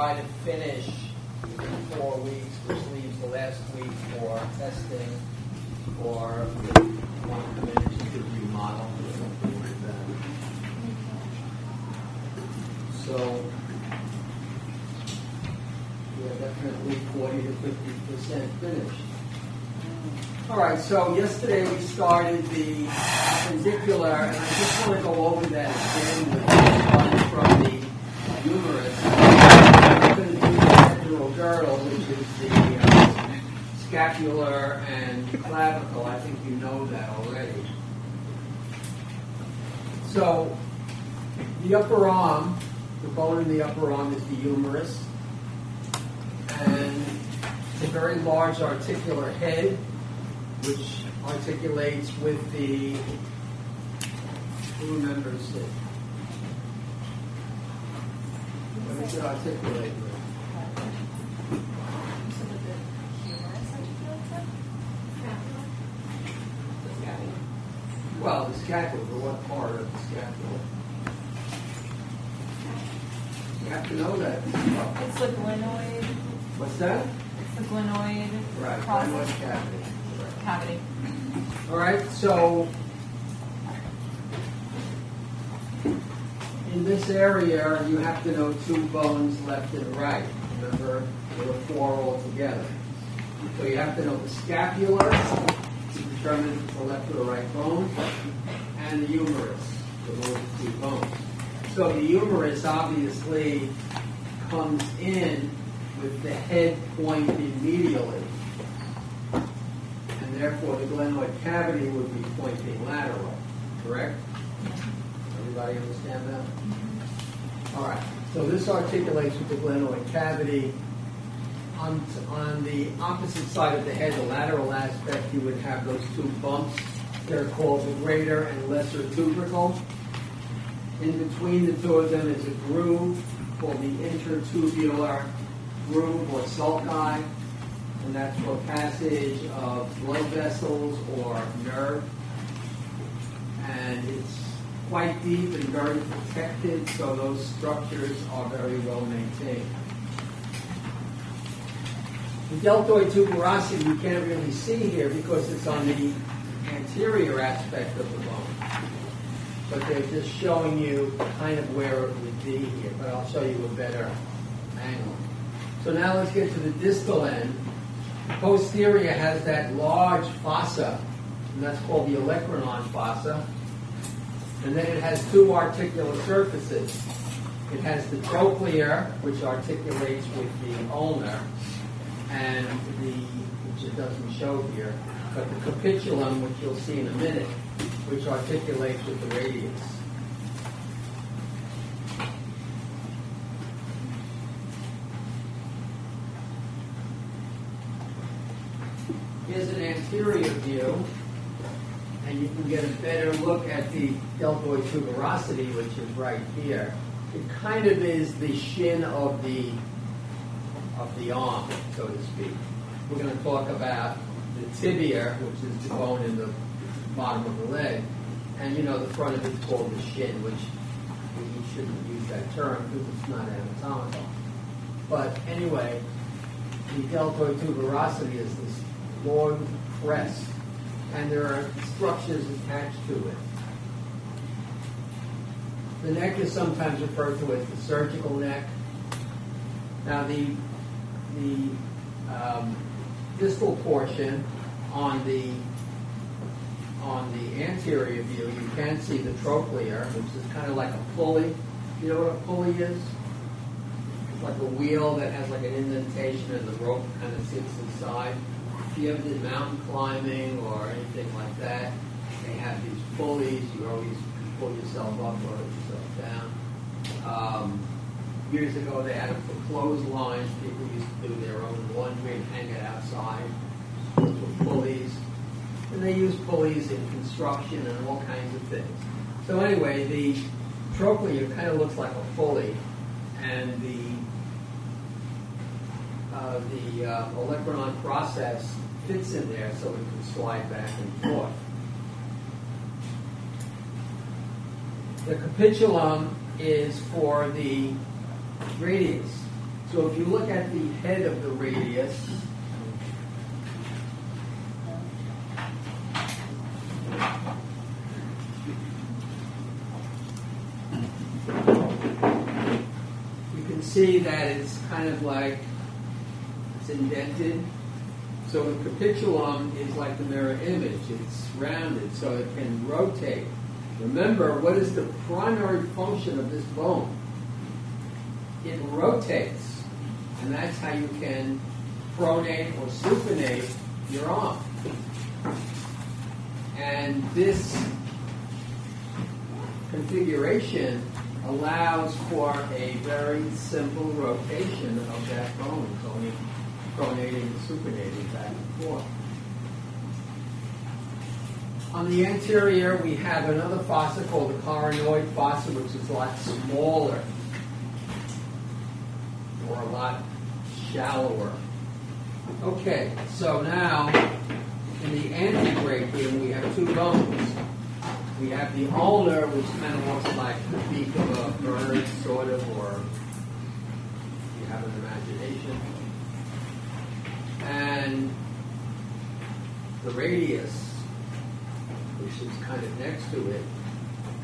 try to finish within 4 weeks, which leaves the last week for testing or want to come in and just do a remodel or something like that. So we are definitely 40 to 50% finished. All right, so yesterday we started the appendicular, and I just want to go over that again with the from the humerus. I'm going to do the epidural, which is the scapular and clavicle. I think you know that already. So the upper arm, the bone in the upper arm is the humerus, and it's a very large articular head, which articulates with the, who remembers it? What does it articulate with? Well, the scapula, but what part of the scapula? You have to know that. It's the glenoid. What's that? It's the glenoid Right, process. glenoid cavity. Cavity. All right, so in this area, you have to know 2 bones left and right. Remember, there were 4 altogether. So you have to know the scapular to determine if it's the left or the right bone, and the humerus, so those are 2 bones. So the humerus obviously comes in with the head pointing medially. Therefore, the glenoid cavity would be pointing lateral, correct? Everybody understand that? All right. So this articulates with the glenoid cavity. On the opposite side of the head, the lateral aspect, you would have those 2 bumps. They're called the greater and lesser tubercle. In between the 2 of them is a groove called the intertubular groove or sulci. And that's for passage of blood vessels or nerve. And it's quite deep and very protected, so those structures are very well maintained. The deltoid tuberosity you can't really see here because it's on the anterior aspect of the bone. But they're just showing you kind of where it would be here, but I'll show you a better angle. So now let's get to the distal end. Posterior has that large fossa, and that's called the olecranon fossa. And then it has 2 articular surfaces. It has the trochlear, which articulates with the ulnar, and which it doesn't show here, but the capitulum, which you'll see in a minute, which articulates with the radius. Here's an anterior view, and you can get a better look at the deltoid tuberosity, which is right here. It kind of is the shin of the arm, so to speak. We're going to talk about the tibia, which is the bone in the bottom of the leg, and you know the front of it's called the shin, which we shouldn't use that term because it's not anatomical. But anyway, the deltoid tuberosity is this long crest, and there are structures attached to it. The neck is sometimes referred to as the surgical neck. Now the distal portion on the anterior view, you can see the trochlear, which is kind of like a pulley. You know what a pulley is? It's like a wheel that has like an indentation, and the rope kind of sits inside. If you ever did mountain climbing or anything like that, they have these pulleys. You always pull yourself up or yourself down. Years ago, they had them for clotheslines. People used to do their own laundry and hang it outside with pulleys. And they use pulleys in construction and all kinds of things. So anyway, the trochlea kind of looks like a pulley, and the olecranon process fits in there so it can slide back and forth. The capitulum is for the radius. So if you look at the head of the radius, you can see that it's kind of like it's indented. So the capitulum is like the mirror image. It's rounded, so it can rotate. Remember, what is the primary function of this bone? It rotates, and that's how you can pronate or supinate your arm. And this configuration allows for a very simple rotation of that bone, going pronating and supinating back and forth. On the anterior, we have another fossa called the coronoid fossa, which is a lot smaller or a lot shallower. Okay, so now in the antebrachium, we have two bones. We have the ulnar, which kind of looks like the beak of a bird, sort of, or if you have an imagination. And the radius, which is kind of next to it.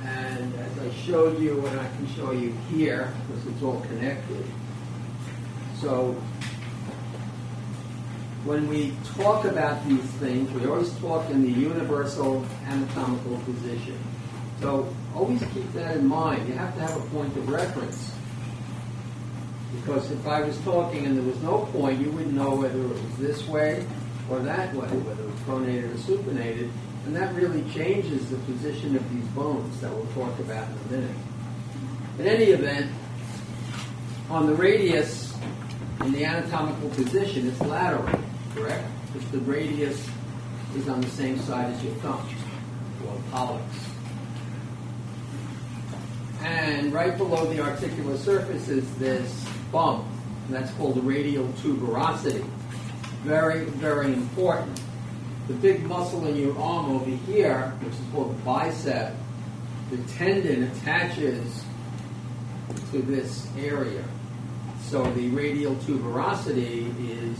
And as I showed you, and I can show you here, because it's all connected. So when we talk about these things, we always talk in the universal anatomical position. So always keep that in mind. You have to have a point of reference. Because if I was talking and there was no point, you wouldn't know whether it was this way or that way, whether it was pronated or supinated. And that really changes the position of these bones that we'll talk about in a minute. In any event, on the radius, in the anatomical position, it's lateral, correct? Because the radius is on the same side as your thumb, or pollex. And right below the articular surface is this bump, and that's called the radial tuberosity. Very, very important. The big muscle in your arm over here, which is called the bicep, the tendon attaches to this area. So the radial tuberosity is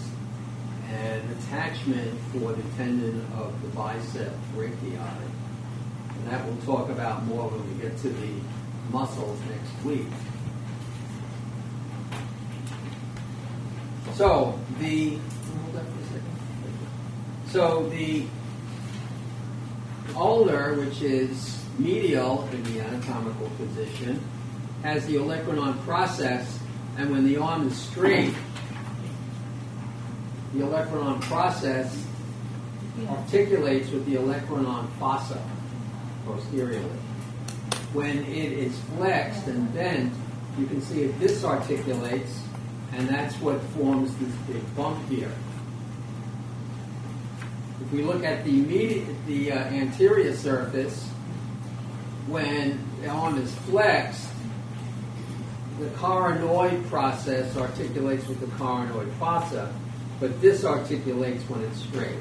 an attachment for the tendon of the bicep brachii. And that we'll talk about more when we get to the muscles next week. So the ulnar, which is medial in the anatomical position, has the olecranon process, and when the arm is straight, the olecranon process articulates with the olecranon fossa posteriorly. When it is flexed and bent, you can see it disarticulates, and that's what forms this big bump here. If we look at the anterior surface, when the arm is flexed, the coronoid process articulates with the coronoid fossa, but disarticulates when it's straight.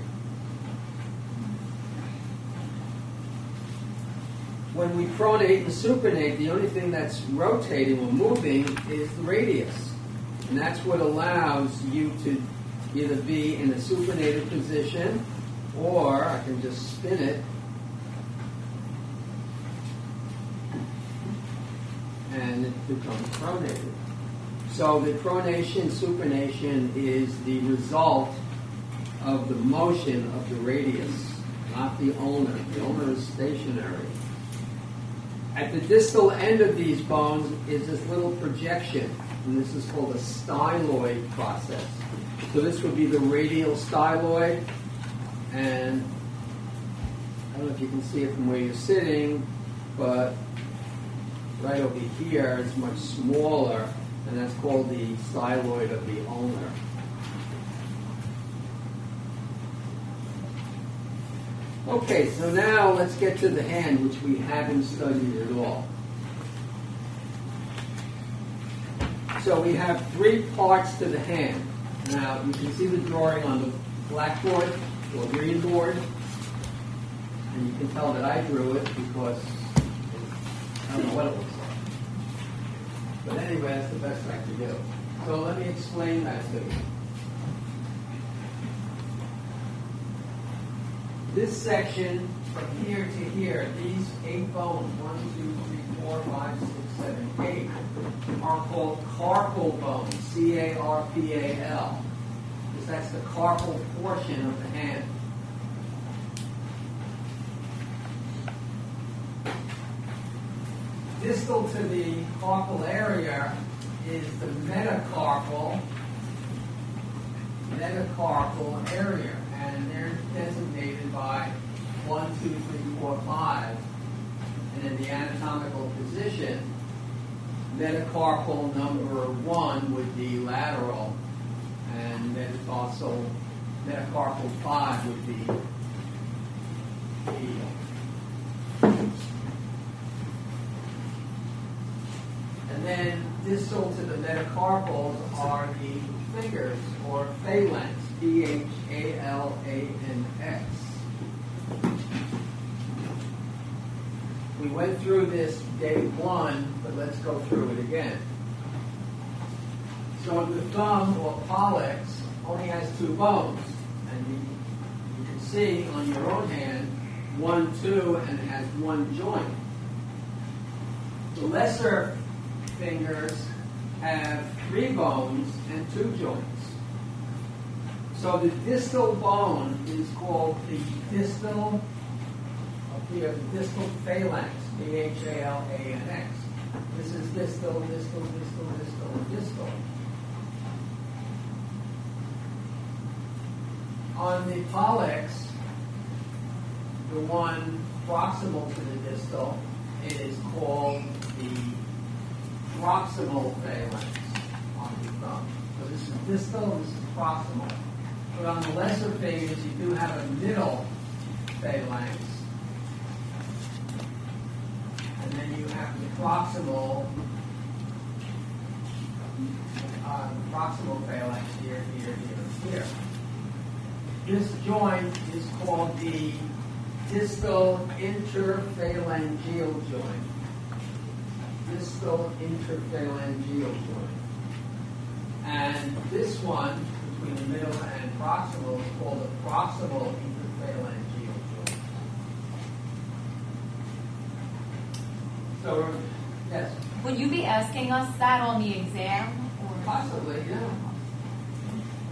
When we pronate and supinate, the only thing that's rotating or moving is the radius. And that's what allows you to either be in a supinated position, or I can just spin it, and it becomes pronated. So the pronation, supination is the result of the motion of the radius, not the ulnar. The ulnar is stationary. At the distal end of these bones is this little projection, and this is called a styloid process. So this would be the radial styloid, and I don't know if you can see it from where you're sitting, but right over here is much smaller, and that's called the styloid of the ulnar. Okay, so now let's get to the hand, which we haven't studied at all. So we have three parts to the hand. Now, you can see the drawing on the blackboard or green board, and you can tell that I drew it because I don't know what it looks like. But anyway, that's the best I can do. So let me explain that to you. This section from here to here, these 8 bones, 1, 2, 3, 4, 5, 6, 7, 8, are called carpal bones, C-A-R-P-A-L, because that's the carpal portion of the hand. Distal to the carpal area is the metacarpal area, and they're designated by 1, 2, 3, 4, 5. And in the anatomical position, metacarpal number 1 would be lateral, and metatarsal metacarpal 5 would be medial. And then distal to the metacarpals are the fingers, or phalanx, P-H-A-L-A-N-X. We went through this day 1, but let's go through it again. So the thumb, or pollex, only has 2 bones. And you can see on your own hand, 1, 2, and it has 1 joint. The lesser fingers have 3 bones and 2 joints. So the distal bone is called the distal phalanx, P-H-A-L-A-N-X. This is distal, distal, distal, distal, and distal. On the pollex, the one proximal to the distal, it is called the proximal phalanx on the thumb. So this is distal, this is proximal. But on the lesser fingers, you do have a middle phalanx. And then you have the proximal phalanx here, here, here, here. This joint is called the distal interphalangeal joint. Distal interphalangeal joint. And this one, between the middle and proximal, is called the proximal interphalangeal joint. So, yes? Would you be asking us that on the exam? Or? Possibly, yeah.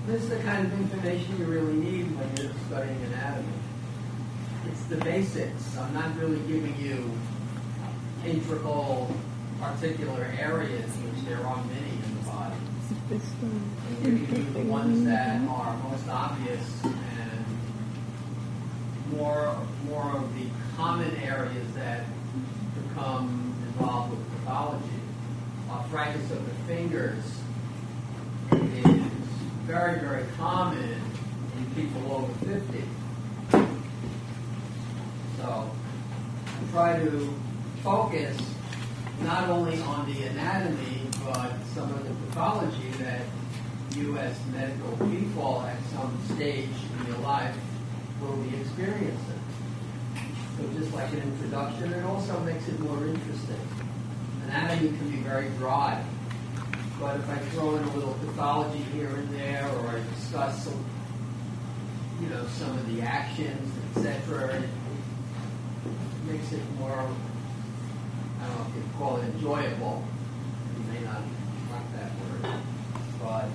This is the kind of information you really need when you're studying anatomy. It's the basics. I'm not really giving you integral, particular areas, which there are many in the body. I'm giving you the ones that are most obvious and more of the common areas that become involved with pathology. Arthritis of the fingers is very, very common in people over 50. So I try to focus not only on the anatomy, but some of the pathology that you as medical people at some stage in your life will be experiencing. So just like an introduction, it also makes it more interesting. Anatomy can be very dry, but if I throw in a little pathology here and there, or I discuss some, some of the actions, etc., it makes it more, I don't know if you'd call it enjoyable. You may not like that word, but it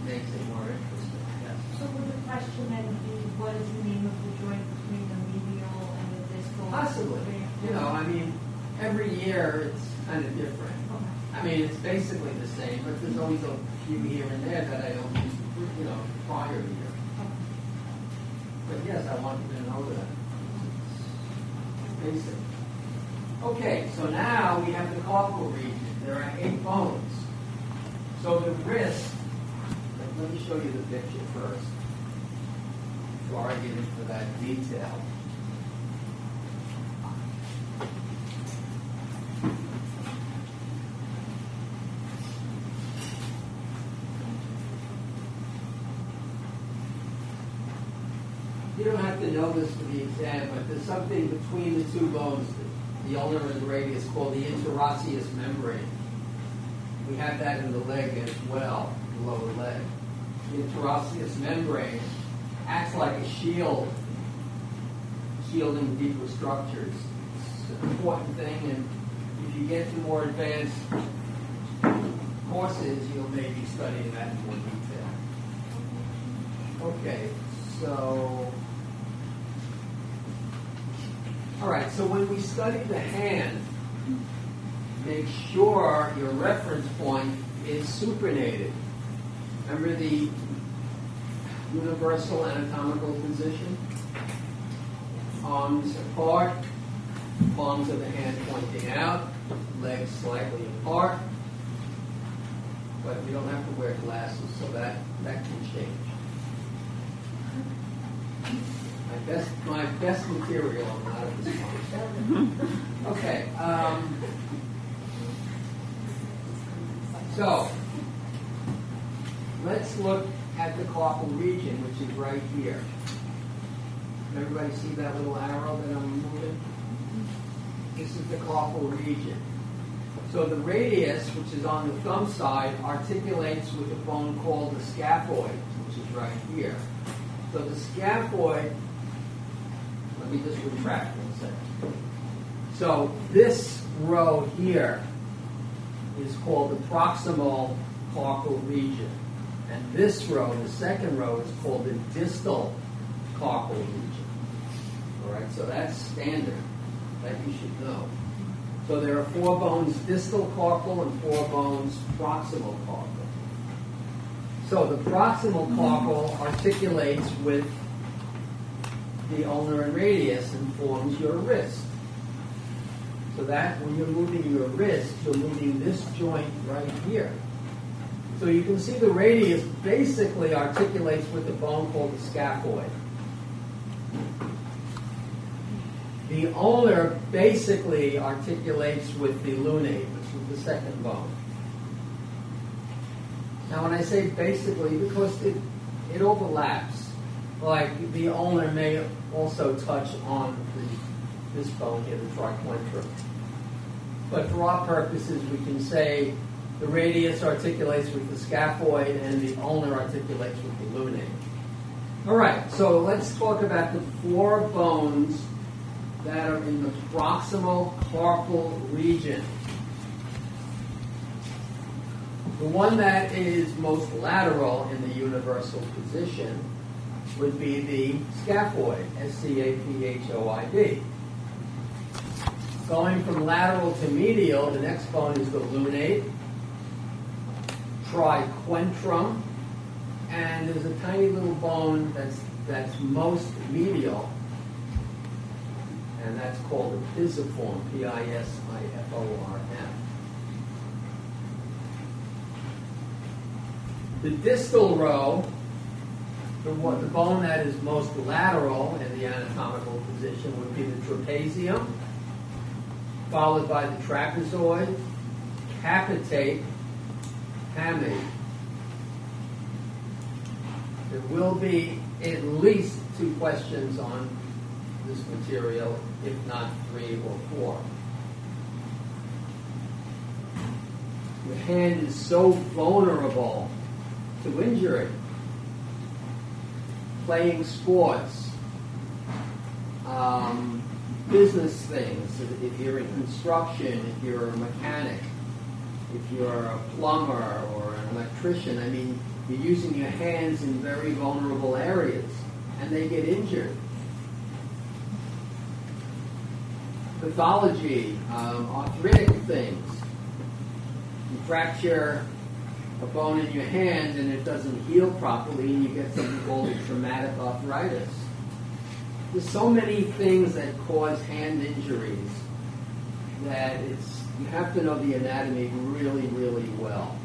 makes it more interesting. Yes. So would the question then be, what is the name of the joint between the medial and the distal? Possibly. Every year it's kind of different. Okay. It's basically the same, but there's always a few here and there that I don't use, prior year. But yes, I want you to know that. It's basic. Okay, so now we have the carpal region. There are 8 bones. So the wrist, let me show you the picture first, before I get into that detail. You don't have to know this for the exam, but there's something between the 2 bones, the ulnar and the radius, called the interosseous membrane. We have that in the leg as well. the lower leg. The interosseous membrane acts like a shield, shielding deeper structures. It's an important thing, and if you get to more advanced courses, you'll maybe study that in more detail. Okay, so, all right, so when we study the hand, make sure your reference point is supinated. Remember the universal anatomical position? Arms apart, palms of the hand pointing out, legs slightly apart. But we don't have to wear glasses, so that can change. My best material I'm not at this point. Okay. So let's look at the carpal region, which is right here. Everybody see that little arrow that I'm moving? This is the carpal region. So the radius, which is on the thumb side, articulates with a bone called the scaphoid, which is right here. So the scaphoid, let me just retract 1 second. So this row here is called the proximal carpal region. And this row, the second row, is called the distal carpal region. All right, so that's standard that you should know. So there are 4 bones distal carpal and 4 bones proximal carpal. So the proximal carpal articulates with the ulnar and radius and forms your wrist. So that when you're moving your wrist, you're moving this joint right here. So you can see the radius basically articulates with a bone called the scaphoid. The ulnar basically articulates with the lunate, which is the second bone. Now when I say basically, because it overlaps, like the ulnar may also touch on this bone here, the triquetrum. But for our purposes, we can say the radius articulates with the scaphoid and the ulnar articulates with the lunate. All right, so let's talk about the 4 bones that are in the proximal carpal region. The one that is most lateral in the universal position would be the scaphoid, S-C-A-P-H-O-I-D. Going from lateral to medial, the next bone is the lunate, triquetrum, and there's a tiny little bone that's most medial, and that's called the pisiform, P-I-S-I-F-O-R-M. The distal row, the bone that is most lateral in the anatomical position would be the trapezium, followed by the trapezoid, capitate, hamate. There will be at least 2 questions on this material, if not 3 or 4. Your hand is so vulnerable to injury. Playing sports, business things, if you're in construction, if you're a mechanic, if you're a plumber or an electrician, I mean, you're using your hands in very vulnerable areas, and they get injured. Pathology, arthritic things. You fracture a bone in your hand and it doesn't heal properly, and you get something called traumatic arthritis. There's so many things that cause hand injuries that you have to know the anatomy really, really well.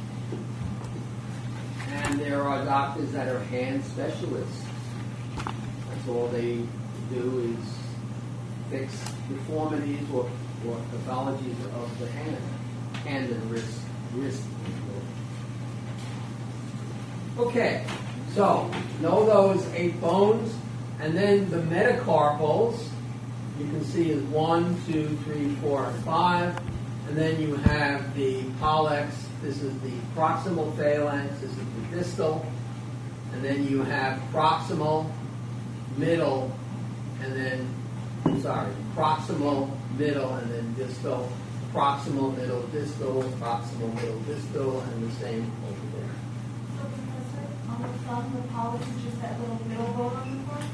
And there are doctors that are hand specialists. That's all they do is fix deformities or pathologies of the hand and wrist. Okay, so know those 8 bones, and then the metacarpals, you can see is 1, 2, 3, 4, and 5, and then you have the pollex this is the proximal phalanx, this is the distal, and then you have proximal, middle, and then, proximal, middle, and then distal, proximal, middle, distal, proximal, middle, distal, and the same over there. So Professor, on the thumb, the pollex is just that little middle bone on the front?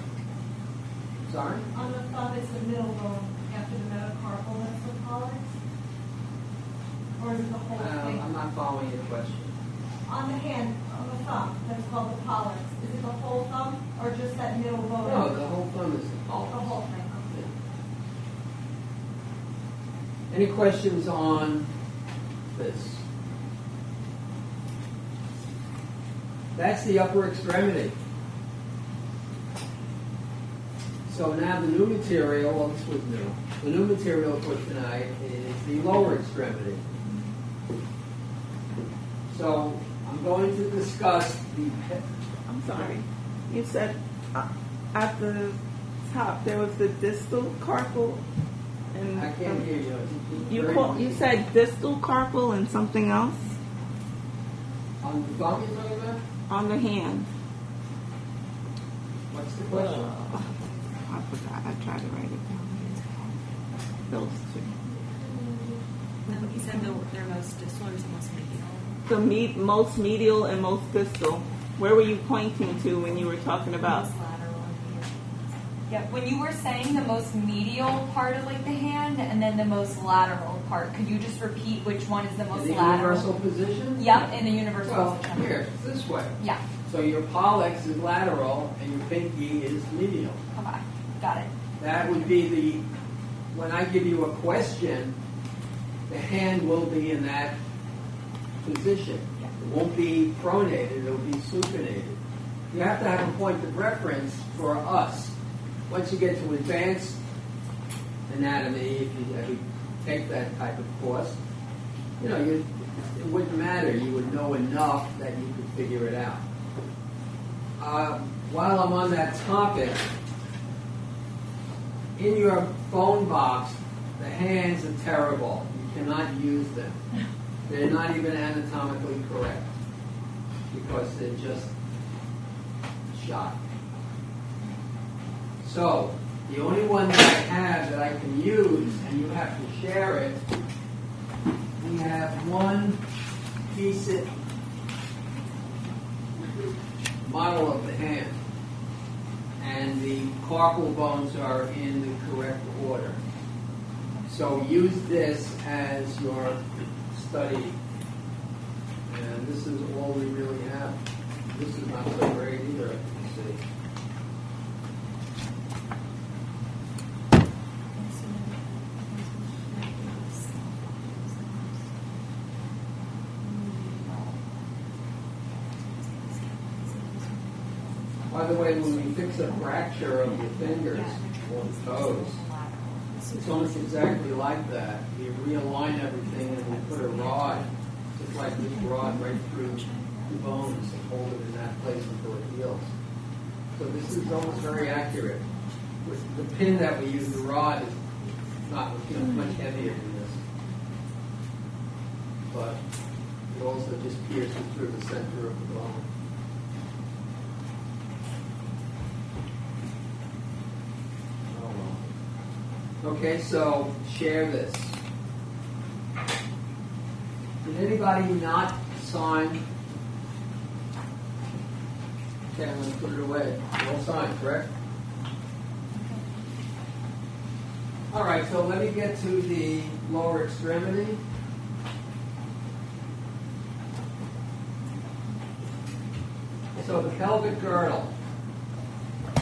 Sorry? On the thumb, it's the middle bone after the metacarpal, that's the pollex? Or is it the whole thing? I'm not following your question. On the hand, on the thumb, that's called the pollex. Is it the whole thumb or just that middle bone? No, the whole thumb is the The pollex. whole thing, okay. Any questions on this? That's the upper extremity. So now the new material, well, this was new. The new material for tonight is the lower extremity. So I'm going to discuss the. I'm sorry. You said at the top there was the distal carpal, and I can't hear you. you said distal carpal and something else On the thumb you're talking about? on the hand. What's the question? I forgot. I tried to write it down. Those two. No, he said they're most distal or is it most medial? The most medial and most distal. Where were you pointing to when you were talking about? Most lateral and medial. Yeah, when you were saying the most medial part of like the hand and then the most lateral part, could you just repeat which one is the most In the lateral? universal position? Yep, in the universal Well, position. here, it's this way. Yeah, So your pollex is lateral and your pinky is medial. okay, got it. That would be the, when I give you a question, the hand will be in that position. It won't be pronated, it'll be supinated. You have to have a point of reference for us. Once you get to advanced anatomy, if you take that type of course, it wouldn't matter. You would know enough that you could figure it out. While I'm on that topic, in your phone box, the hands are terrible. You cannot use them. They're not even anatomically correct because they're just shot. So, the only one that I have that I can use, and you have to share it, we have one decent model of the hand. And the carpal bones are in the correct order. So use this as your study. And this is all we really have. This is not so great either, you see. By the way, when we fix a fracture of your fingers or toes, it's almost exactly like that. We realign everything and we put a rod, just like this rod, right through the bones and hold it in that place until it heals. So this is almost very accurate. With the pin that we use, the rod is not much heavier than this. But it also just pierces through the center of the bone. Okay, so share this. Did anybody not sign? Okay, I'm going to put it away. You all signed, correct? All right, so let me get to the lower extremity. So the pelvic girdle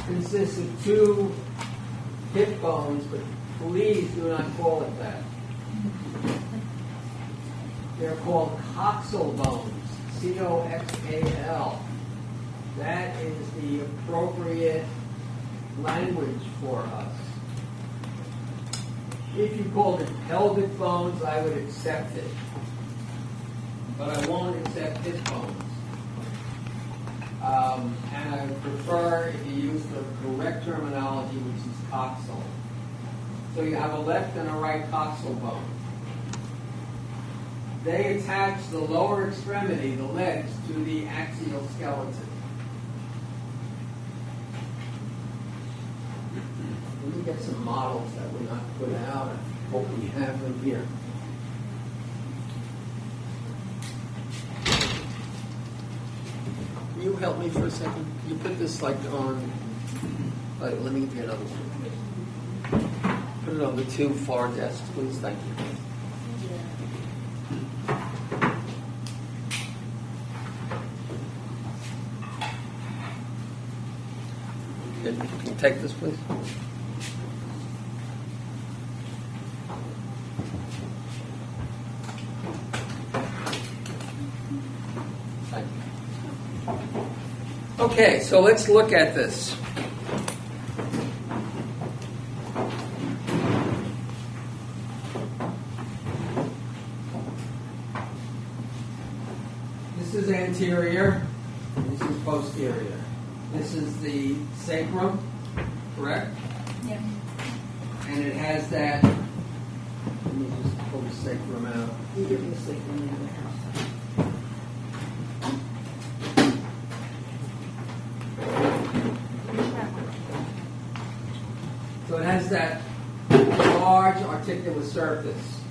consists of two hip bones, but please do not call it that. They're called coxal bones, C-O-X-A-L. That is the appropriate language for us. If you called it pelvic bones, I would accept it. But I won't accept hip bones. And I would prefer if you use the correct terminology, which is coxal. So you have a left and a right coxal bone. they attach the lower extremity, the legs, to the axial skeleton. Let me get some models that were not put out. I hope we have them here. Can you help me for a second? Can you put this like on? Let me get another one. Put it on the two far desks, please. Thank you. Can you take this, please? Thank you. Okay, so let's look at this. This is anterior, this is posterior. This is the sacrum, correct? Yeah. And it has that, let me just pull the sacrum out. You give me a sacrum in the house. So it has that large articular surface,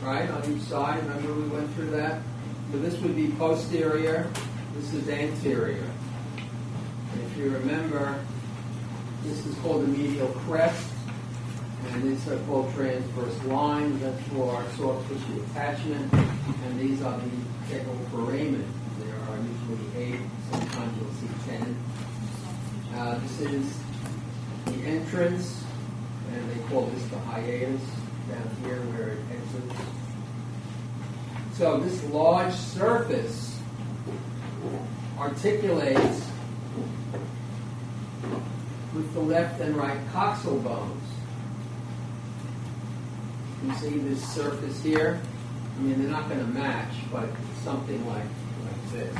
right, on each side. Remember we went through that? So this would be posterior, this is anterior. And if you remember, this is called the medial crest, and these are called transverse lines. That's for soft tissue attachment, and these are the sacral foramen. There are usually 8, sometimes you'll see 10. This is the entrance, and they call this the hiatus down here where it exits. So this large surface articulates with the left and right coxal bones. You see this surface here? I mean, they're not going to match, but something like this.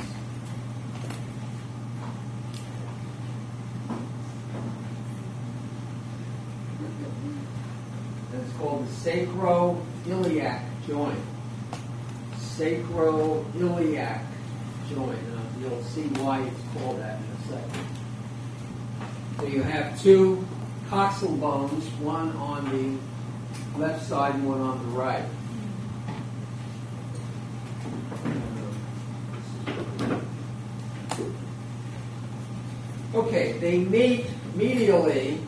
And it's called the sacroiliac joint. Sacroiliac joint. You'll see why it's called that in a second. So you have two coxal bones, one on the left side and one on the right. Okay, they meet medially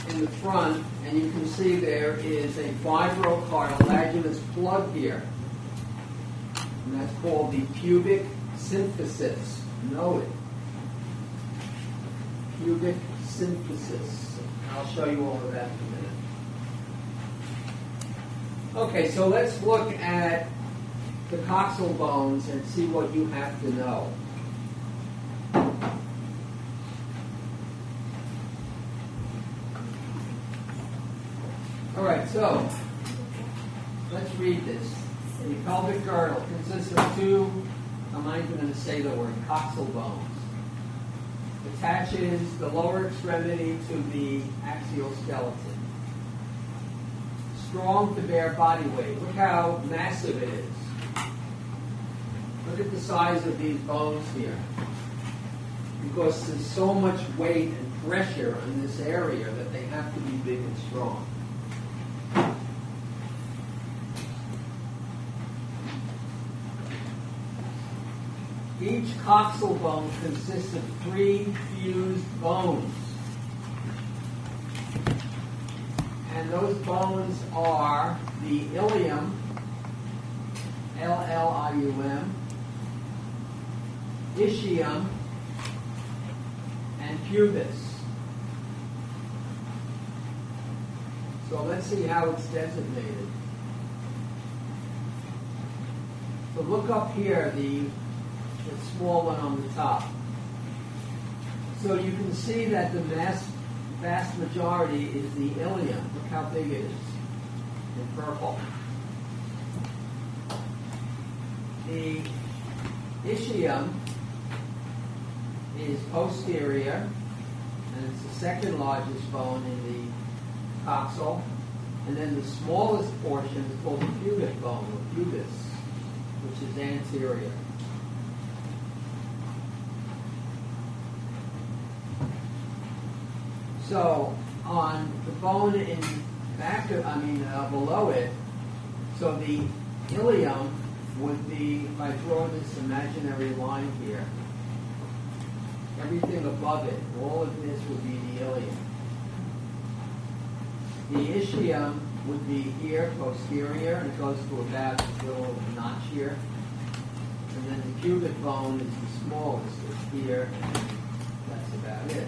in the front, and you can see there is a fibrocartilaginous plug here. And that's called the pubic symphysis. Know it. Pubic symphysis. I'll show you all of that in a minute. Okay, so let's look at the coxal bones and see what you have to know. All right, so let's read this. The pelvic girdle consists of two, I'm not even going to say the word, coxal bones. Attaches the lower extremity to the axial skeleton. Strong to bear body weight. Look how massive it is. Look at the size of these bones here. Because there's so much weight and pressure in this area that they have to be big and strong. Each coxal bone consists of 3 fused bones. And those bones are the ilium, L-L-I-U-M, ischium, and pubis. So let's see how it's designated. So look up here, the small one on the top. So you can see that the vast majority is the ilium. Look how big it is in purple. The ischium is posterior, and it's the second largest bone in the coxal. And then the smallest portion is called the pubic bone, or pubis, which is anterior. So on the bone in below it, so the ilium would be, if I draw this imaginary line here, everything above it, all of this would be the ilium. The ischium would be here, posterior, and it goes to about this little notch here. And then the pubic bone is the smallest, it's here, and that's about it.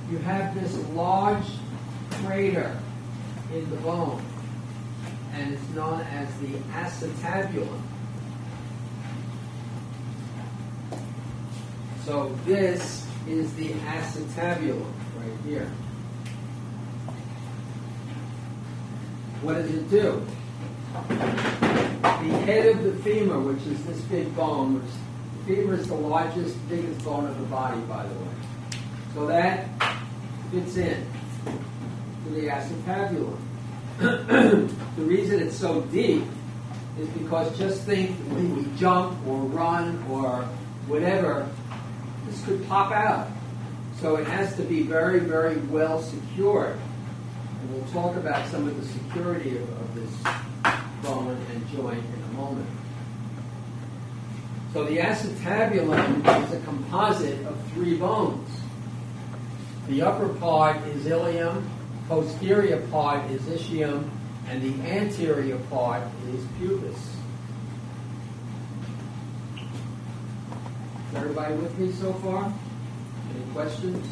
You have this large crater in the bone, and it's known as the acetabulum. So this is the acetabulum right here. What does it do? The head of the femur, which is this big bone, which the femur is the largest, biggest bone of the body, by the way. So that fits in to the acetabulum. The reason it's so deep is because just think when we jump or run or whatever, this could pop out. So it has to be very, very well secured. And we'll talk about some of the security of this bone and joint in a moment. So the acetabulum is a composite of 3 bones. The upper part is ilium, posterior part is ischium, and the anterior part is pubis. Is everybody with me so far? Any questions?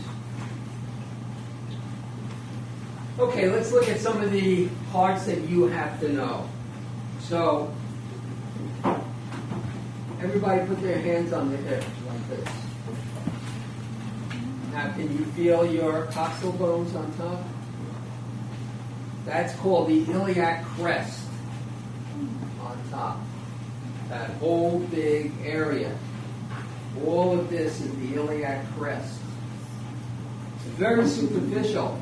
Okay, let's look at some of the parts that you have to know. So, everybody put their hands on their hips like this. Now, can you feel your coxal bones on top? That's called the iliac crest on top. That whole big area. All of this is the iliac crest. It's very superficial.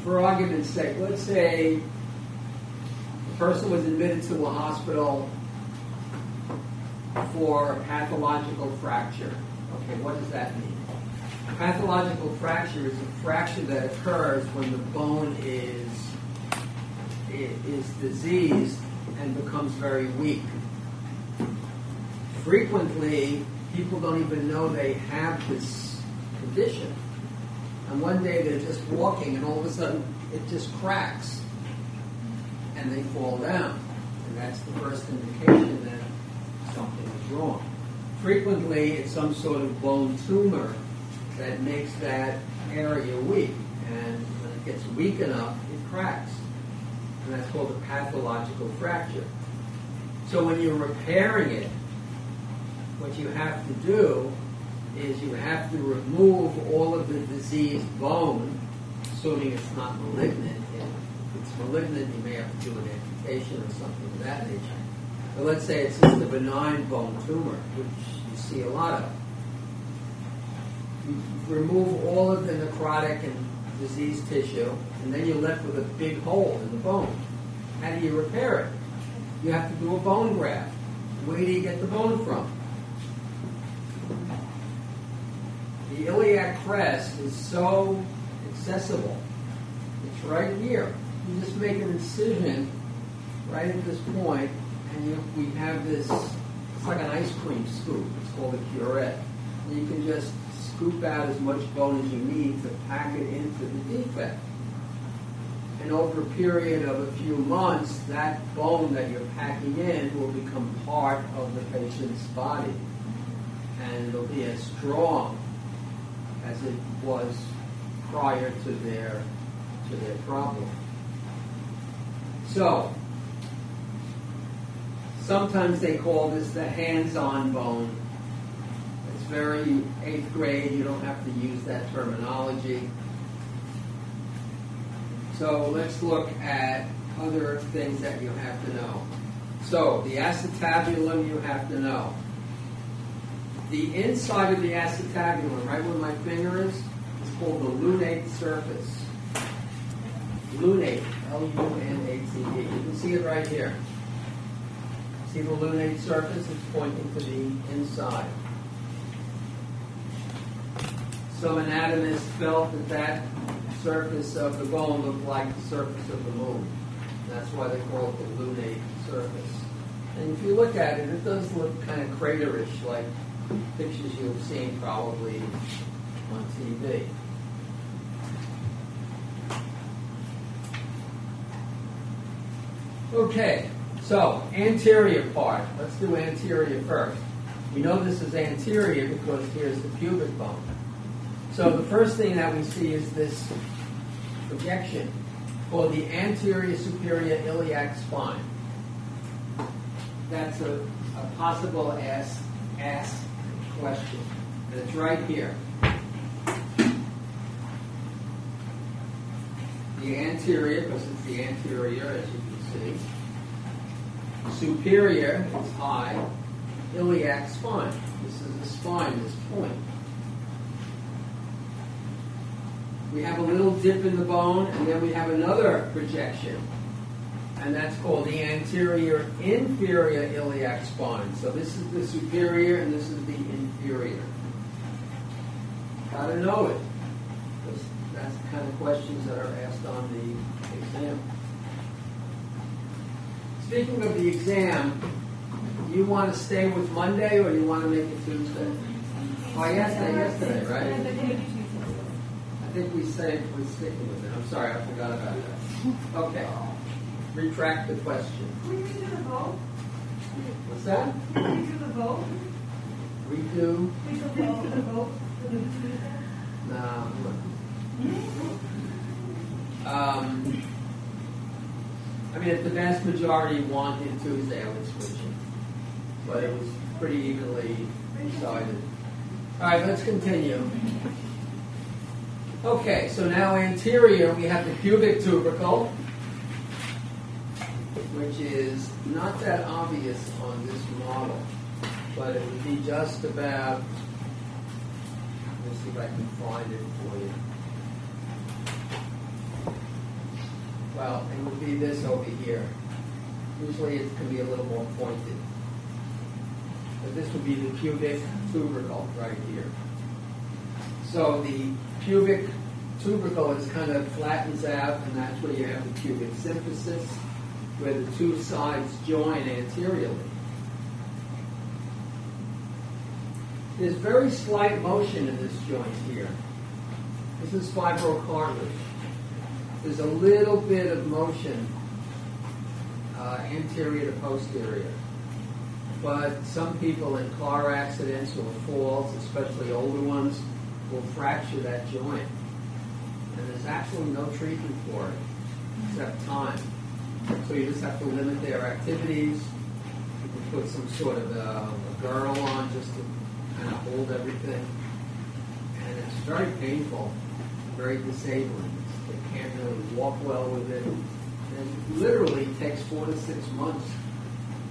For argument's sake, let's say a person was admitted to a hospital for a pathological fracture. Okay, what does that mean? A pathological fracture is a fracture that occurs when the bone is diseased and becomes very weak. Frequently, people don't even know they have this condition. And one day they're just walking and all of a sudden it just cracks and they fall down. And that's the first indication that something is wrong. Frequently, it's some sort of bone tumor that makes that area weak. And when it gets weak enough, it cracks. And that's called a pathological fracture. So when you're repairing it, what you have to do is you have to remove all of the diseased bone, assuming it's not malignant. If it's malignant, you may have to do an amputation or something of that nature. But let's say it's just a benign bone tumor, which you see a lot of. You remove all of the necrotic and diseased tissue, and then you're left with a big hole in the bone. How do you repair it? You have to do a bone graft. Where do you get the bone from? The iliac crest is so accessible. It's right here. You just make an incision right at this point, and we have this, it's like an ice cream scoop. It's called a curette. And you can just scoop out as much bone as you need to pack it into the defect. And over a period of a few months, that bone that you're packing in will become part of the patient's body. And it'll be as strong as it was prior to their problem. So, sometimes they call this the hands-on bone. It's very 8th grade, you don't have to use that terminology. So let's look at other things that you have to know. So the acetabulum you have to know. The inside of the acetabulum, right where my finger is called the lunate surface. Lunate, L-U-N-A-T-E. You can see it right here. See the lunate surface? It's pointing to the inside. Some anatomists felt that that surface of the bone looked like the surface of the moon. That's why they call it the lunate surface. And if you look at it, it does look kind of craterish, like pictures you've seen probably on TV. Okay, so anterior part. Let's do anterior first. We know this is anterior because here's the pubic bone. So the first thing that we see is this projection called the anterior superior iliac spine. That's a possible ask question. And it's right here. The anterior, because it's the anterior, as you can see. Superior is high. Iliac spine. This is the spine, this point. We have a little dip in the bone, and then we have another projection. And that's called the anterior inferior iliac spine. So this is the superior, and this is the inferior. Got to know it. Because that's the kind of questions that are asked on the exam. Speaking of the exam, do you want to stay with Monday or do you want to make it Tuesday? Oh, yesterday, right? I think we said we're sticking with it. I'm sorry, I forgot about that. Okay. Retract the question. Can we do the vote? What's that? Can we do the vote? Redo? We can do the vote for the Tuesday? No. I mean, if the vast majority wanted Tuesday, I would switch it. But it was pretty evenly decided. All right, let's continue. Okay, so now anterior, we have the pubic tubercle, which is not that obvious on this model, but it would be just about, let me see if I can find it for you. Well, it would be this over here. Usually it can be a little more pointed. But this would be the pubic tubercle right here. So the pubic tubercle is kind of flattens out, and that's where you have the pubic symphysis, where the two sides join anteriorly. There's very slight motion in this joint here. This is fibrocartilage. There's a little bit of motion anterior to posterior. But some people in car accidents or falls, especially older ones, will fracture that joint. And there's actually no treatment for it, except time. So you just have to limit their activities. You can put some sort of a girdle on just to kind of hold everything. And it's very painful, very disabling. They can't really walk well with it. And it literally takes 4 to 6 months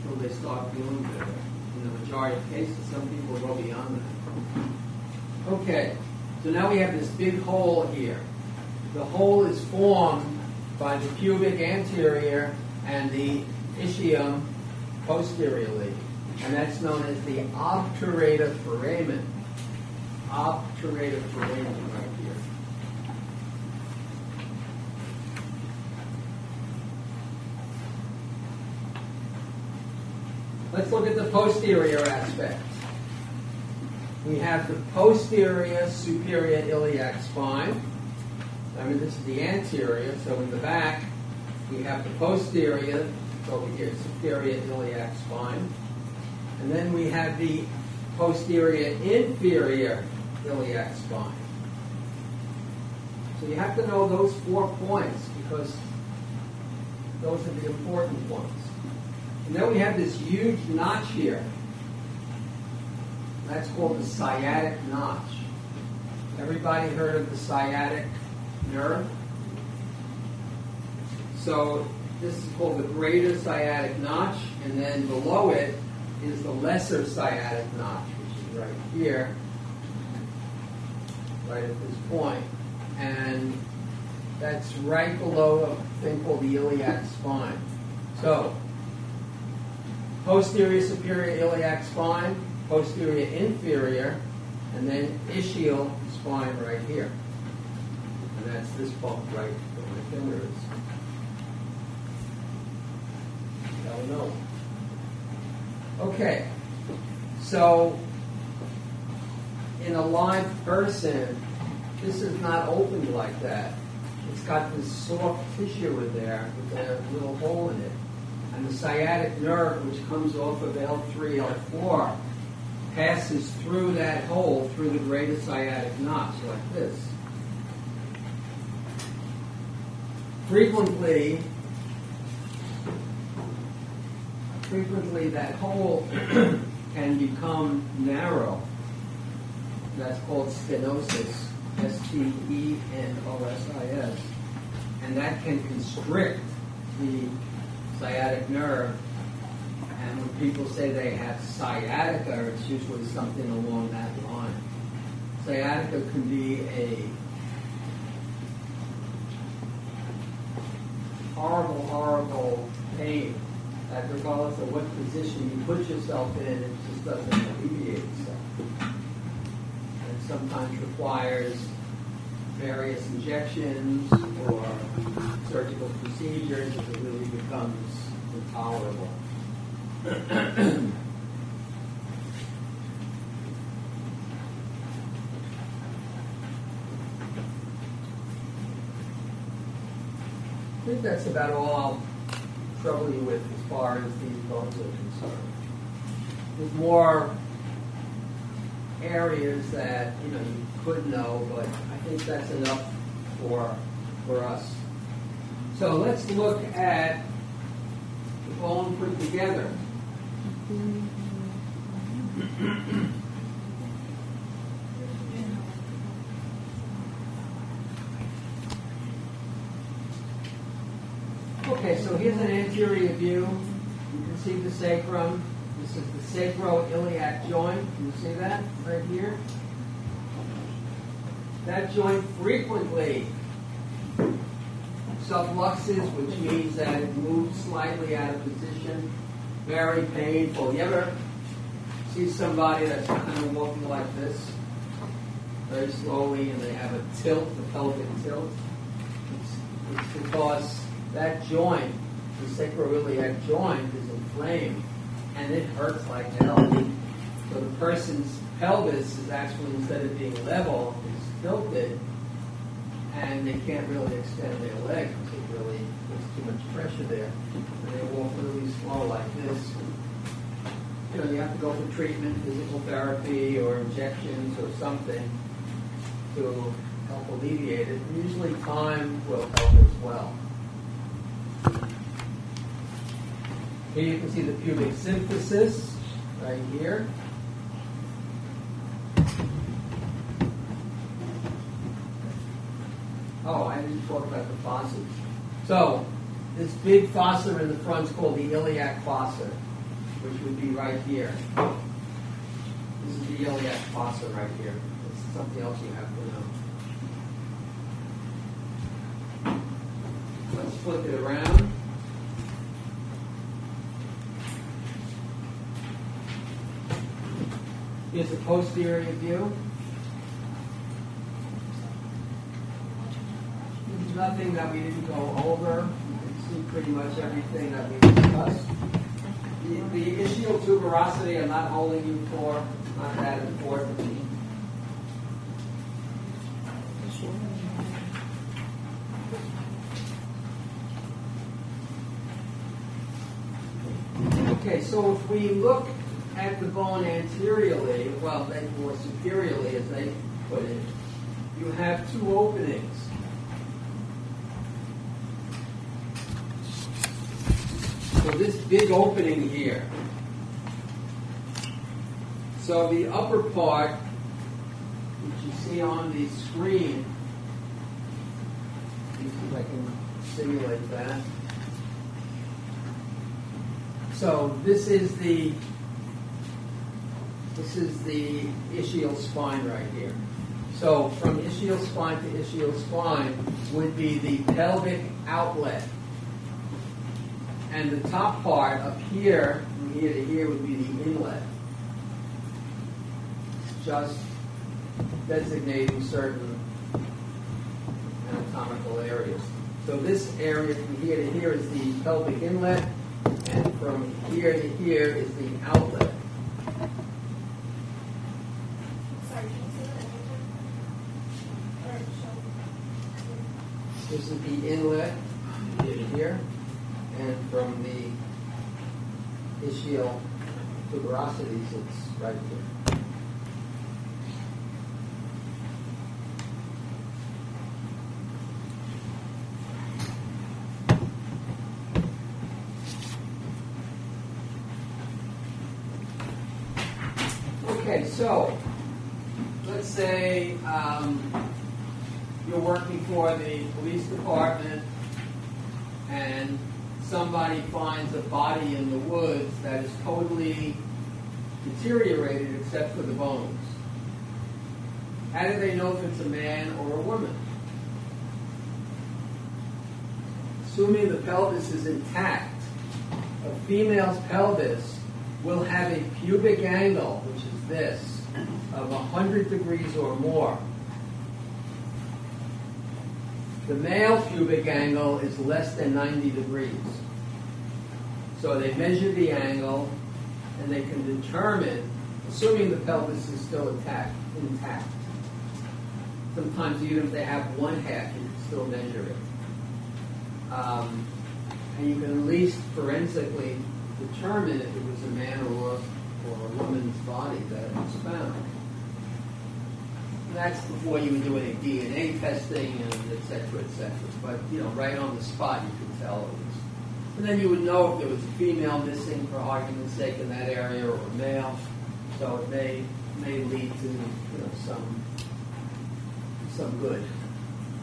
until they start feeling better. In the majority of cases, some people go beyond that. Okay, so now we have this big hole here. The hole is formed by the pubic anterior and the ischium posteriorly. And that's known as the obturator foramen. Obturator foramen right here. Let's look at the posterior aspect. We have the posterior superior iliac spine. I mean, this is the anterior, so in the back, we have the posterior, over here, superior iliac spine. And then we have the posterior inferior iliac spine. So you have to know those 4 points because those are the important ones. And then we have this huge notch here. That's called the sciatic notch. Everybody heard of the sciatic nerve? So this is called the greater sciatic notch, and then below it is the lesser sciatic notch, which is right here, right at this point, and that's right below a thing called the iliac spine. So, posterior superior iliac spine, posterior inferior, and then ischial spine right here. And that's this bump right where my finger is. Don't know. Okay, so in a live person, this is not opened like that. It's got this soft tissue in there with a little hole in it. And the sciatic nerve, which comes off of L3, L4, passes through that hole, through the greatest sciatic notch, like this. Frequently that hole can become narrow. That's called stenosis, S-T-E-N-O-S-I-S. And that can constrict the sciatic nerve. And when people say they have sciatica, it's usually something along that line. Sciatica can be a horrible, horrible pain that regardless of what position you put yourself in, it just doesn't alleviate itself. And sometimes requires various injections or surgical procedures if it really becomes intolerable. I think that's about all I'll trouble you with as far as these bones are concerned. There's more areas that you could know, but I think that's enough for us. So let's look at the bone put together. Okay, so here's an anterior view. You can see the sacrum. This is the sacroiliac joint. Can you see that right here? That joint frequently subluxes, which means that it moves slightly out of position. Very painful. You ever see somebody that's kind of walking like this, very slowly, and they have a tilt, a pelvic tilt? It's because that joint, the sacroiliac joint, is inflamed, and it hurts like hell. So the person's pelvis is actually, instead of being level, is tilted, and they can't really extend their leg because it really puts too much pressure there. And they walk really slow like this. You have to go for treatment, physical therapy, or injections or something to help alleviate it. And usually time will help as well. Here you can see the pubic symphysis right here. Oh, I didn't talk about the fossas. So, this big fossa in the front is called the iliac fossa, which would be right here. This is the iliac fossa right here. It's something else you have to know. Let's flip it around. Here's the posterior view. There's nothing that we didn't go over. You can see pretty much everything that we discussed. The ischial tuberosity I'm not holding you for. It's not that important. Okay, so if we look at the bone anteriorly, well, or superiorly as they put it, you have two openings. So this big opening here. So the upper part, which you see on the screen, let me see if I can simulate that. So this is the This is the ischial spine right here. So from ischial spine to ischial spine would be the pelvic outlet. And the top part up here, from here to here, would be the inlet. Just designating certain anatomical areas. So this area from here to here is the pelvic inlet, and from here to here is the outlet. Sorry, can you say that again? Or show? This is the inlet here to here, and from the ischial tuberosities, it's right here. Okay, so let's say you're working for the police department and somebody finds a body in the woods that is totally deteriorated except for the bones. How do they know if it's a man or a woman? Assuming the pelvis is intact, a female's pelvis will have a pubic angle, which is this, of 100 degrees or more. The male pubic angle is less than 90 degrees. So they measure the angle, and they can determine, assuming the pelvis is still intact. Sometimes even if they have one half, you can still measure it. And you can at least forensically determine if it was a man or a woman's body that was found. And that's before you would do any DNA testing and et cetera, et cetera. But, right on the spot you could tell it was. And then you would know if there was a female missing, for argument's sake, in that area, or a male. So it may lead to, some good.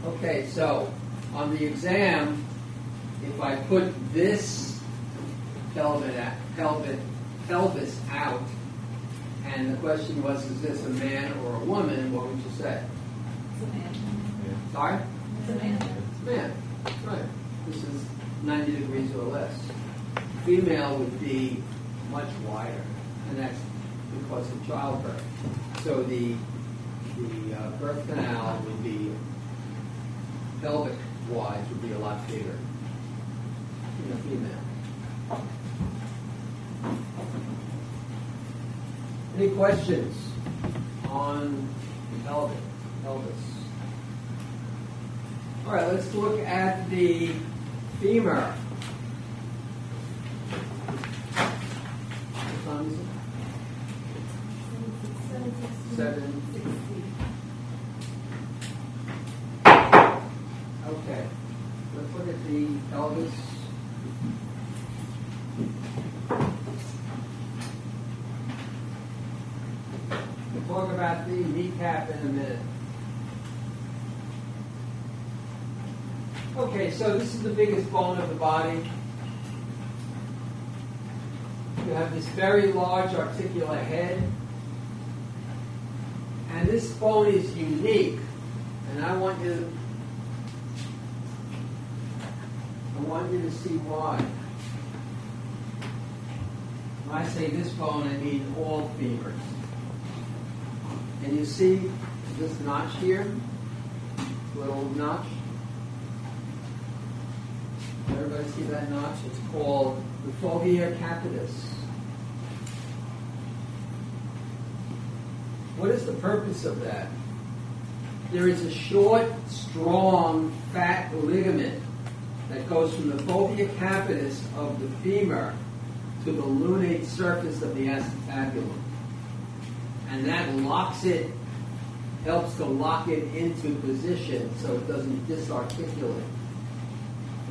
Okay, so on the exam, if I put this pelvis out, and the question was, is this a man or a woman, what would you say? It's a man. Sorry? It's a man. It's a man. Right. This is 90 degrees or less. Female would be much wider, and that's because of childbirth. So the birth canal would be, pelvic-wise, would be a lot bigger in a female. Any questions on pelvis? All right, let's look at the femur. What time is it? 7:60. Okay, let's look at the pelvis. We'll talk about the kneecap in a minute. Okay, so this is the biggest bone of the body. You have this very large articular head. And this bone is unique. And I want you to see why. When I say this bone, I mean all femurs. And you see this notch here? Little notch? Everybody see that notch? It's called the fovea capitis. What is the purpose of that? There is a short, strong, fat ligament that goes from the fovea capitis of the femur to the lunate surface of the acetabulum. And that locks it, helps to lock it into position so it doesn't disarticulate.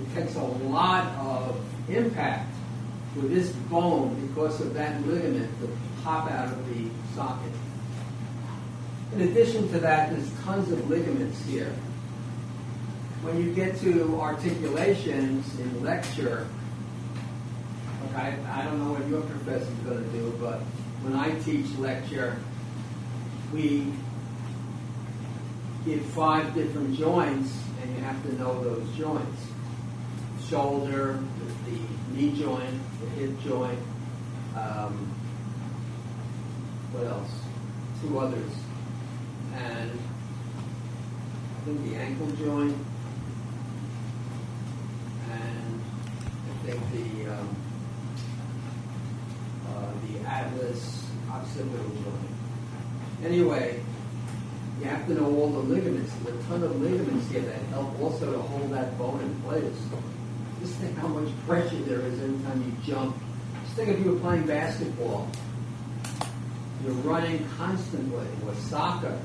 It takes a lot of impact for this bone because of that ligament to pop out of the socket. In addition to that, there's tons of ligaments here. When you get to articulations in lecture, I don't know what your professor's going to do, but when I teach lecture, we give 5 different joints, and you have to know those joints. Shoulder, the knee joint, the hip joint, what else? 2 others. And I think the ankle joint, and I think the atlas occipital joint. Anyway, you have to know all the ligaments. There's a ton of ligaments here that help also to hold that bone in place. Just think how much pressure there is every time you jump. Just think if you were playing basketball. You're running constantly, or soccer.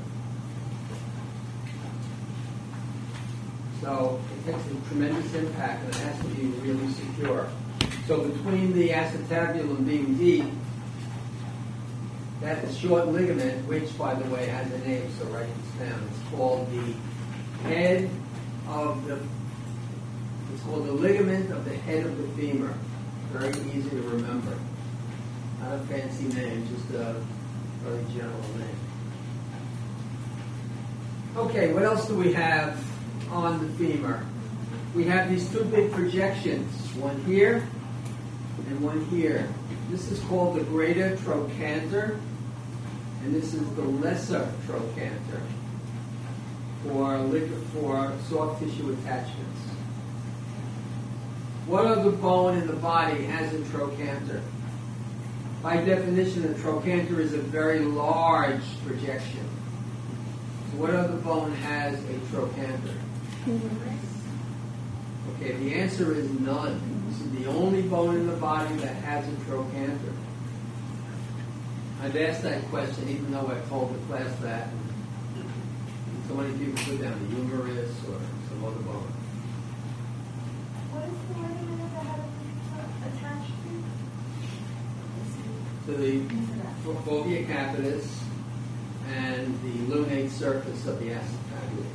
So it takes a tremendous impact, and it has to be really secure. So between the acetabulum being deep, that short ligament, which, by the way, has a name, so write this down. It's called the head of the. It's called the ligament of the head of the femur. Very easy to remember. Not a fancy name, just a very general name. Okay, what else do we have on the femur? We have these 2 big projections, one here and one here. This is called the greater trochanter, and this is the lesser trochanter for soft tissue attachments. What other bone in the body has a trochanter? By definition, a trochanter is a very large projection. So what other bone has a trochanter? Okay, the answer is none. This is the only bone in the body that has a trochanter. I've asked that question even though I've told the class that. So many people put down the humerus or some other bone. What is the ligament of the head attached to? So the fovea capitis and the lunate surface of the acetabulum.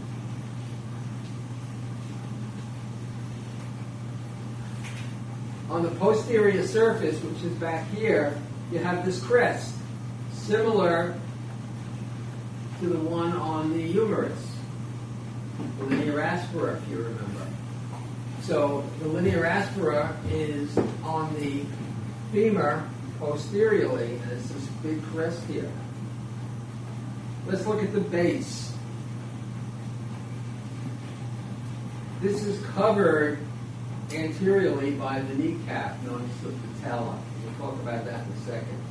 On the posterior surface, which is back here, you have this crest, similar to the one on the humerus, the linea aspera, if you remember. So the linea aspera is on the femur posteriorly, and it's this big crest here. Let's look at the base. This is covered anteriorly by the kneecap, known as the patella. We'll talk about that in a second.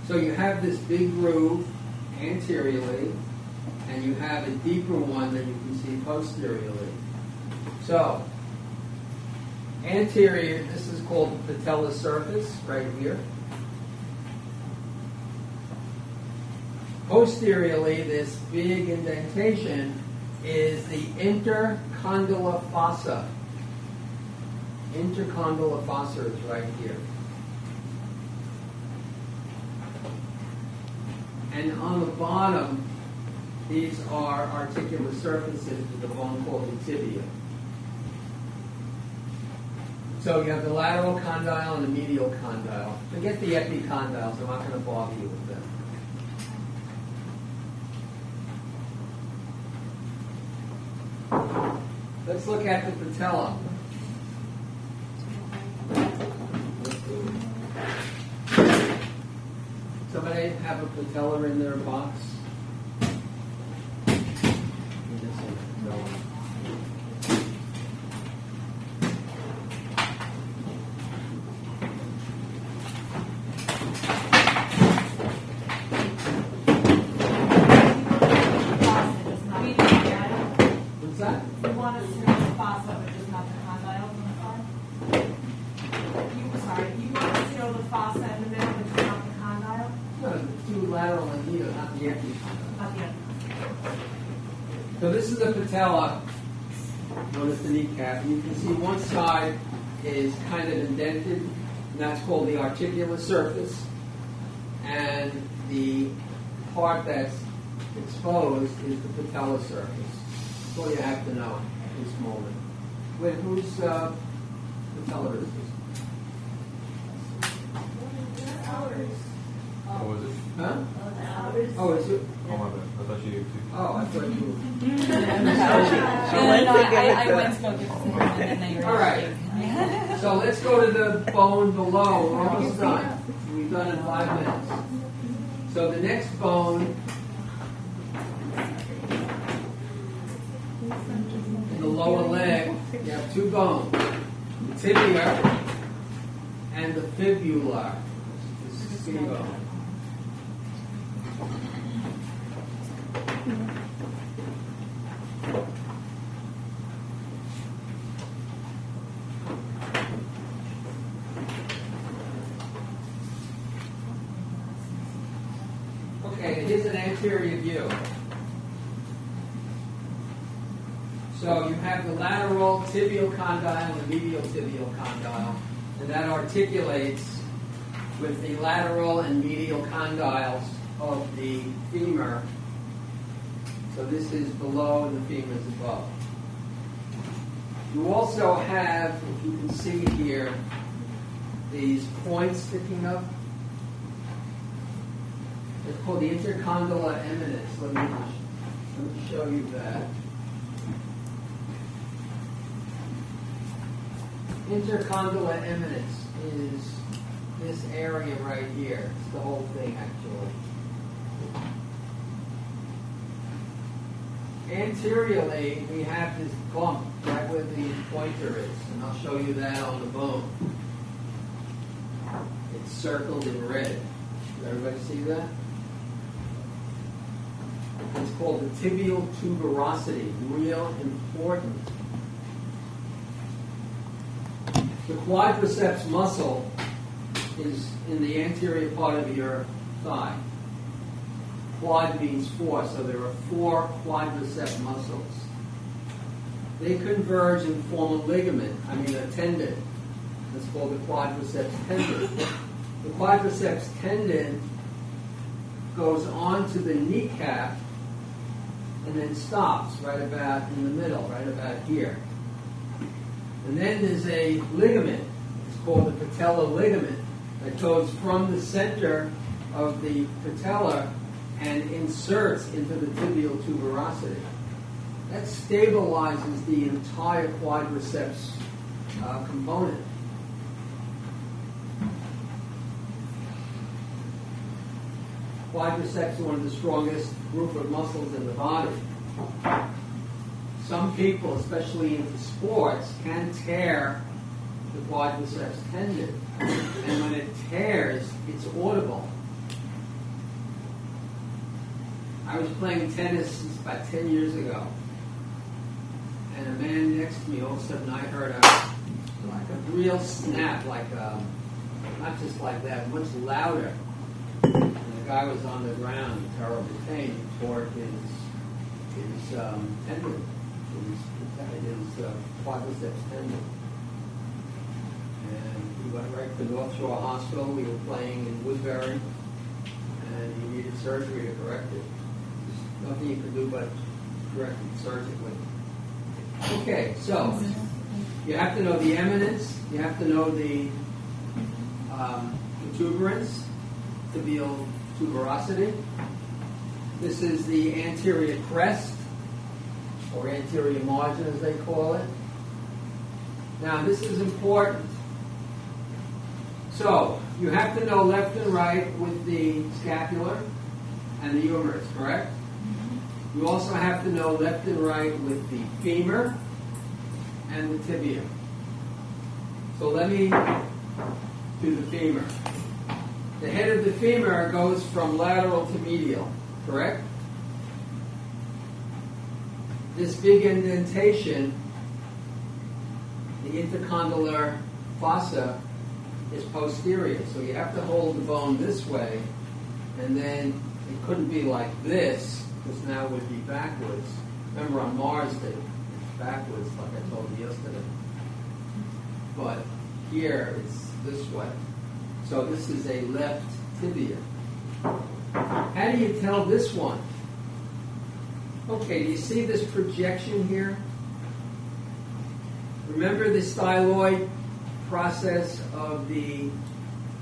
So you have this big groove anteriorly, and you have a deeper one that you can see posteriorly. So, anterior, this is called the patella surface, right here. Posteriorly, this big indentation is the intercondylar fossa. Intercondylar fossa is right here. And on the bottom, these are articular surfaces with the bone called the tibia. So you have the lateral condyle and the medial condyle. Forget the epicondyles, I'm not going to bother you with them. Let's look at the patella. Somebody have a patella in their box? What's that? You want to see the fossa, but just not the condyles on the side? You want to see the fossa in the middle, but just not the condyle? No, the 2 lateral and medial, not the epicondyle. Not the end. So this is the patella, known as the kneecap. And you can see one side is kind of indented, and that's called the articular surface. And the part that's exposed is the patella surface. That's all you have to know at this moment. Wait, whose patella is this? What was it? Huh? Oh, is it? Oh, my bad. I thought you did too. Oh, I thought you. I went to go give it to him, and then they were All right. So let's go to the bone below. We're almost done. We've done in 5 minutes. So the next bone in the lower leg, you have 2 bones: the tibia and the fibula. This is the skinny bone. Okay, here's an anterior view. So you have the lateral tibial condyle and the medial tibial condyle, and that articulates with the lateral and medial condyles of the femur. So this is below and the femur is above. You also have, if you can see here, these points sticking up. It's called the intercondylar eminence. Let me show you that. Intercondylar eminence is this area right here. It's the whole thing, actually. Anteriorly, we have this bump right where the pointer is, and I'll show you that on the bone. It's circled in red. Does everybody see that? It's called the tibial tuberosity. Real important. The quadriceps muscle is in the anterior part of your thigh. Quad means 4, so there are 4 quadricep muscles. They converge and form a ligament, a tendon. That's called the quadriceps tendon. The quadriceps tendon goes onto the kneecap and then stops right about in the middle, right about here. And then there's a ligament, it's called the patellar ligament, that goes from the center of the patella and inserts into the tibial tuberosity. That stabilizes the entire quadriceps component. Quadriceps are one of the strongest group of muscles in the body. Some people, especially into sports, can tear the quadriceps tendon. And when it tears, it's audible. I was playing tennis about 10 years ago. And a man next to me, all of a sudden I heard a real snap, not just like that, much louder. And the guy was on the ground in terrible pain. He tore his tendon. His quadriceps tendon. And he went right to North Shore Hospital. We were playing in Woodbury, and he needed surgery to correct it. There's nothing you could do but correct it surgically. Okay, so you have to know the eminence, you have to know the protuberance, tibial tuberosity. This is the anterior crest, or anterior margin as they call it. Now this is important. So you have to know left and right with the scapular and the humerus, correct? You also have to know left and right with the femur and the tibia. So let me do the femur. The head of the femur goes from lateral to medial, correct? This big indentation, the intercondylar fossa, is posterior. So you have to hold the bone this way, and then it couldn't be like this, because now it would be backwards. Remember on Mars, it's backwards, like I told you yesterday. But here, it's this way. So this is a left tibia. How do you tell this one? Okay, do you see this projection here? Remember the styloid process of the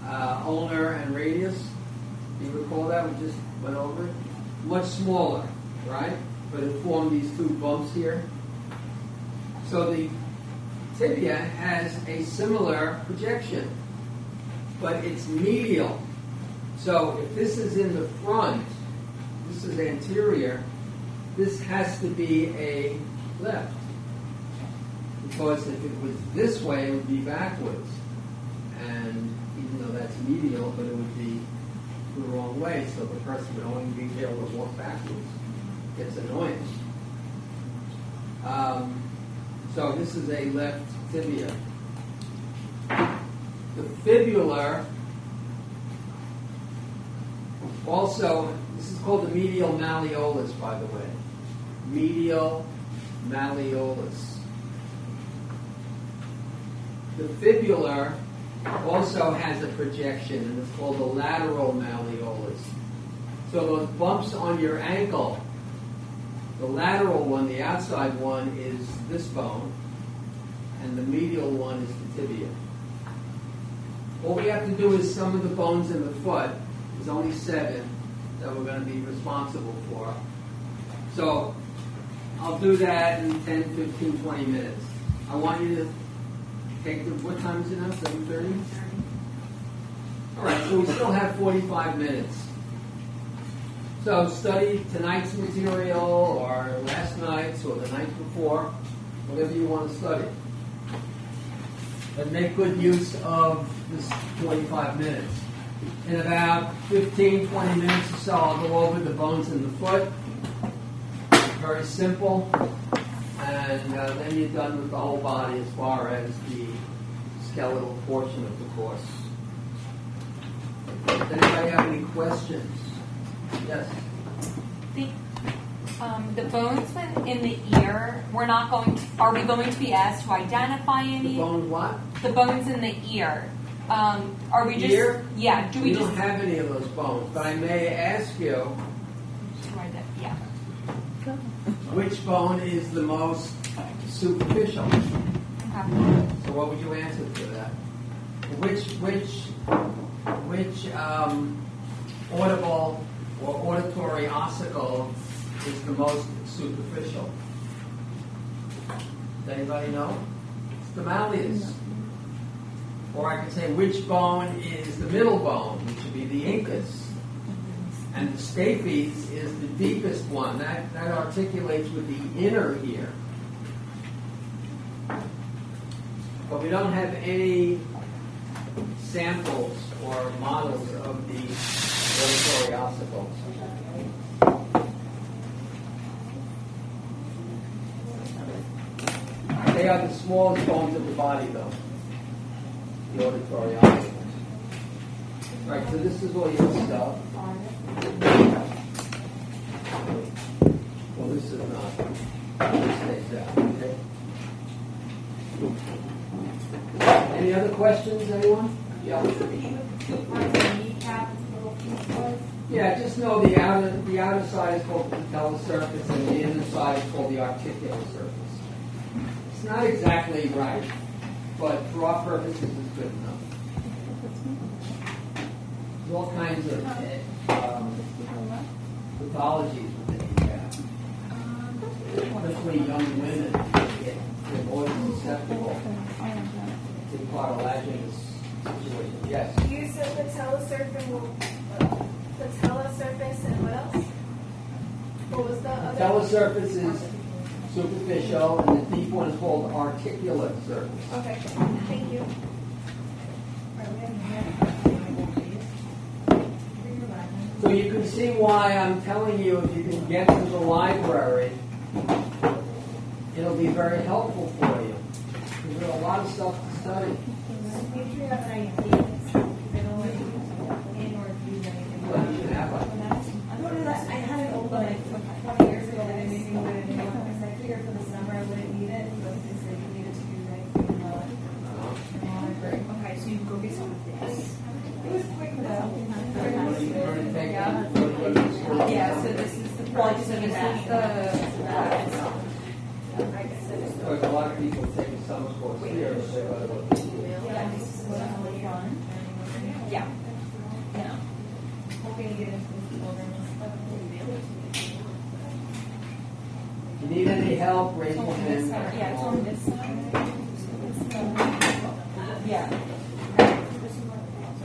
ulnar and radius? You recall that? We just went over it. Much smaller, right? But it formed these two bumps here. So the tibia has a similar projection, but it's medial. So if this is in the front, this is anterior, this has to be a left. Because if it was this way, it would be backwards. And even though that's medial, but it would be the wrong way, so the person would only be able to walk backwards. It's annoying. So this is a left tibia. The fibular, also, this is called the medial malleolus, by the way. Medial malleolus. The fibular also has a projection, and it's called the lateral malleolus. So those bumps on your ankle, the lateral one, the outside one, is this bone, and the medial one is the tibia. All we have to do is sum of the bones in the foot. There's only 7 that we're going to be responsible for. So I'll do that in 10, 15, 20 minutes. I want you to take the, what time is it now, 7:30? All right, so we still have 45 minutes. So study tonight's material or last night's or the night before, whatever you want to study. But make good use of this 45 minutes. In about 15, 20 minutes or so, I'll go over the bones in the foot. Very simple. And then you're done with the whole body as far as the skeletal portion of the course. Does anybody have any questions? Yes? The bones in the ear, are we going to be asked to identify any? The bones what? The bones in the ear. Are we just? Ear? Yeah. Do we don't just? have any of those bones, but I may ask you Yeah. which bone is the most superficial. Okay. So what would you answer to that? Which audible or auditory ossicle is the most superficial? Does anybody know? It's the malleus. Or I could say which bone is the middle bone, which would be the incus. And the stapes is the deepest one. That articulates with the inner ear. But we don't have any samples or models of the auditory ossicles. They are the smallest bones of the body, though. The auditory ossicles. Right, so this is all your stuff. Well, this is not. This stays out, okay? Any other questions, anyone? Yeah. Yeah, just know the outer side is called the patella surface and the inner side is called the articular surface. It's not exactly right, but for our purposes it's good enough. There's all kinds of pathologies within the calf. Especially young women they're more susceptible to cartilaginous situations. Yes? You said patella surface and what else? What was the other? Patella surface is superficial, and the deep one is called articular surface. Okay, thank you. So you can see why I'm telling you if you can get to the library, it'll be very helpful for you. Because there's a lot of stuff to study. Make sure you have an idea. I don't want to in or use anything. Well, you should have one. I had it open like 20 years ago, but I didn't think about it anymore. Because I figured for the summer I wouldn't need it, but they said you needed to do that. Okay, so you go get some of this. It was quick though. Yeah. So this is the front. So this is the. Because a lot of people take a summer course here, but they go to look Yeah. Okay. help, raise It's your on this hand. side. Yeah, it's on this side. Yeah.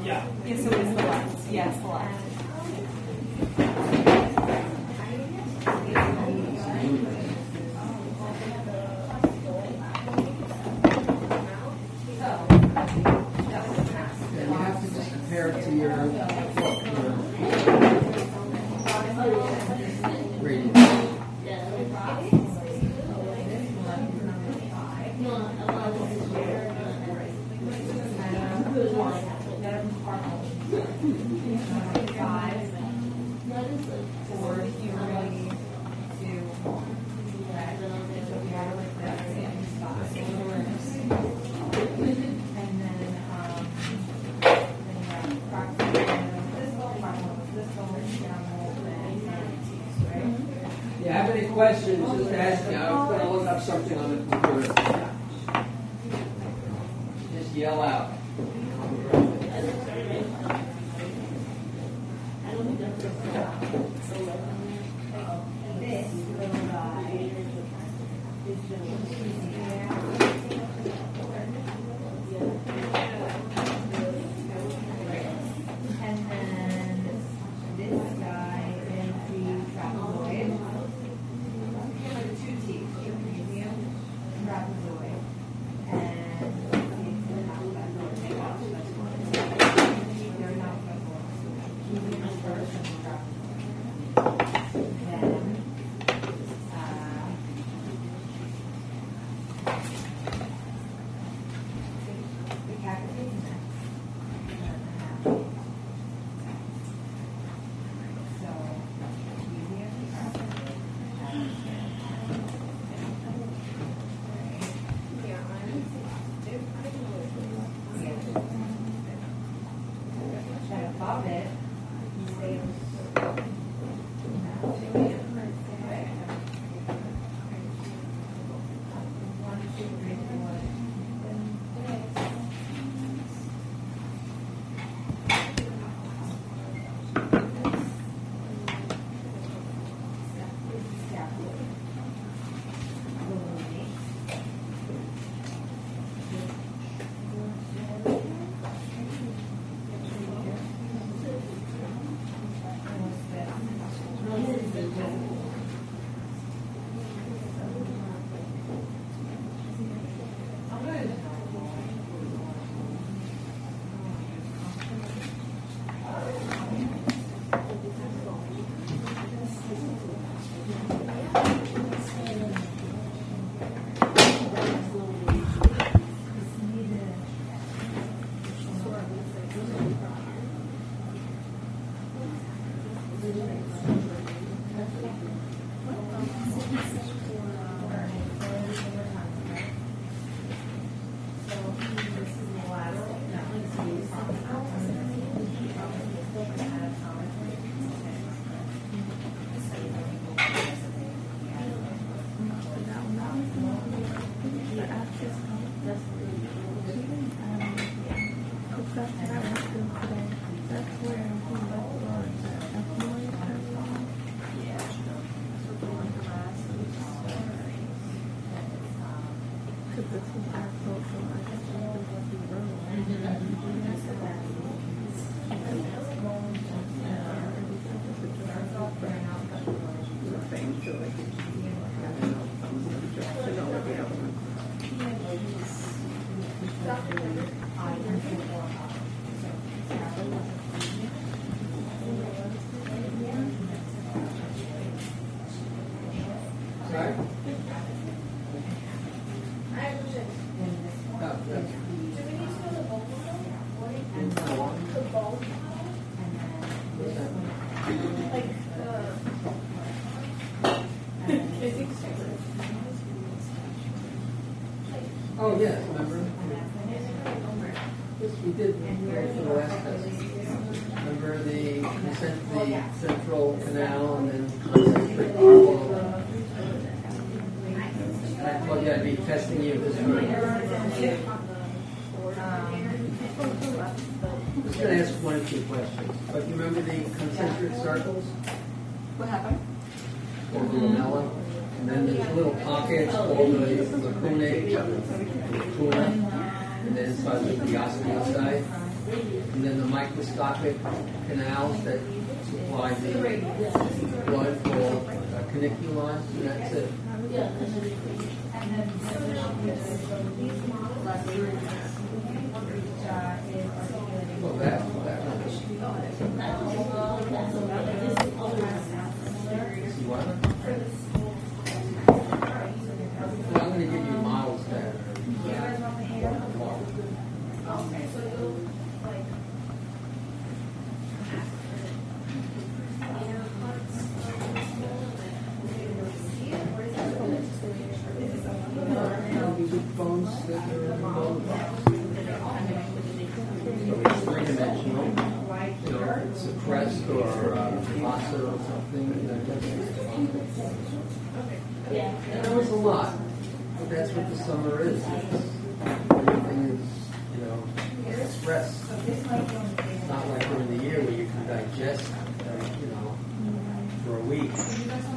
Yeah. Yeah, so it's the left. Yeah, it's the left. And you have to just compare it to your reading. If you have any questions, just ask me. I'm going to look up something on the computer. Just yell out. And then this guy is the trapezoid. Like two teeth, trapezium, trapezoid. And they're not trapezoid first and trapezoid. Then, the capitation next. Above it, you say, Sorry? I have a question. Oh, yes. Do we need to know the bulk model? And so on. The bulk model? What's that? Like Oh, yes, remember? Yes, we did for the last test. Remember the central canal and then concentric carpal? That's what you gotta be testing you this week. I'm just gonna ask one or two questions. But you remember the concentric circles What happened? or the lamella? And then there's little pockets called the lacunae, tuna, and then inside the osteocyte. And then the microscopic canals that supply the blood called caniculons, and that's it. Well, that one. See what? Well, I'm going to give you models that are. Bones that are in the bone box. So it's three-dimensional. So if it's a crest or a fossa or something, and there was a lot. But that's what the summer is. Everything is, expressed. It's not like during the year where you can digest, for a week.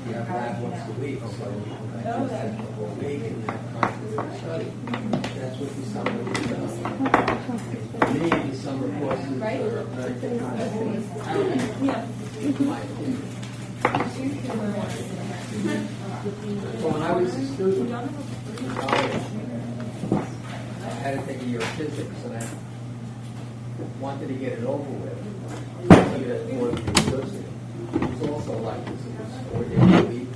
You have lab once a week, so you can digest that for a whole week and have time to study. That's what the summer is. For me, the summer courses are very different. In my opinion. So when I was a student in college, I had to take a year of physics, and I wanted to get it over with. Even at Fordham University. It was also like this. It was 4 days a week.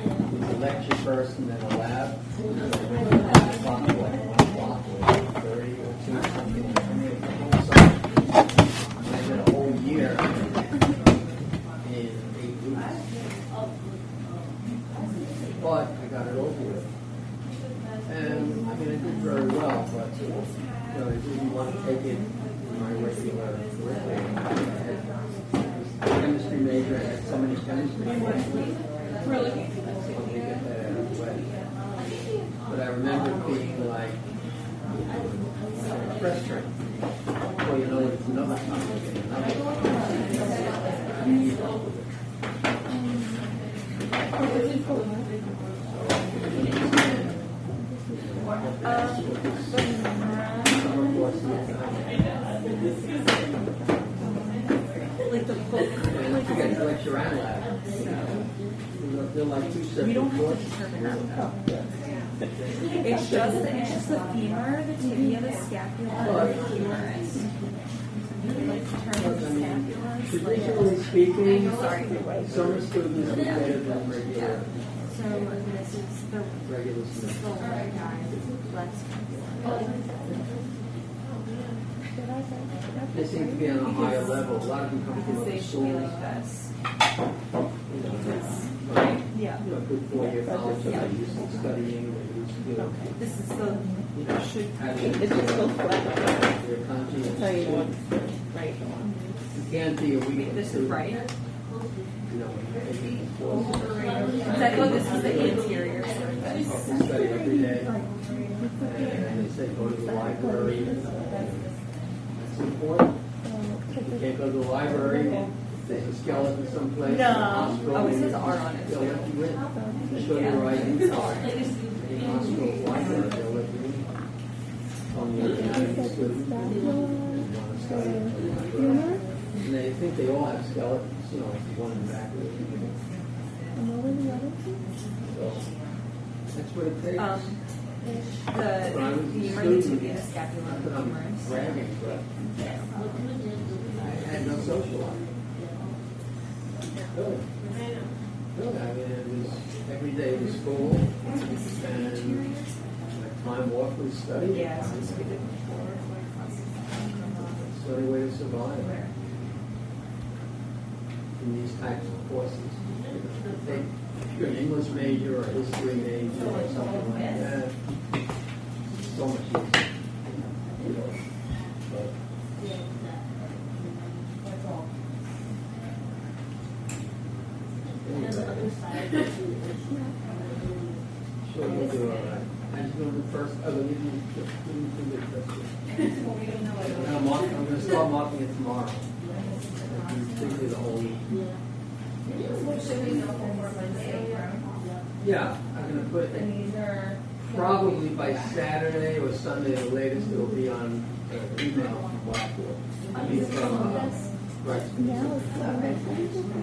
It was a lecture first and then a lab. And then 9 o'clock to like 1 o'clock or 1:30 or 2 or something. So I did a whole year in 8 weeks. But I got it over with. And I did very well, but I didn't want to take it in my regular curriculum. Chemistry major, I had so many chemistry majors. Really? Get that out of the way. But I remember being like, press train. Well, it's another complicated, another Like the book. and you get lecture and lab. They're like two separate We don't have to courses. determine how. It's just the femur, the tibia, the scapula, and the humerus. Like determine the scapula. Traditionally speaking, Sorry. summer students are better than regular So this is the students. right guy, left scapula. They seem to be on a higher level. A lot of them come from Because other they should be schools. like this. Yeah. Good 4-year college that they used to studying. They used to, This is the should having It's just so flat. their conscience. Tell you what. right. You can't be a week. This is right. When you're taking these courses. Exactly. This is the anterior surface. You study every day. And they say go to the library. That's important. You can't go to the library. There's a skeleton someplace. in the hospital. Oh, it says R on it. They'll let you in. Show you right in. Any hospital library, they'll let you in. Only anatomy student. You want to study in the library. And they think they all have skeletons, if you want them back. So, that's what it takes. The femur, the tibia, the scapula, Not the that I'm humerus. bragging, but I had no social life. Really? Really, it was, every day was school, and my time off was study. Yeah, so we did before. It's the only way to survive in these types of courses. If you're an English major or a history major or something like that, it's so much easier. But sure, you'll do all right. I just know the first, you didn't do the first one. I'm going to start marking it tomorrow. Particularly the whole week. What should we know for Wednesday? Yeah, I'm gonna put, And these are. probably by Saturday or Sunday, the latest, it'll be on email from Blackboard. I mean, from, right.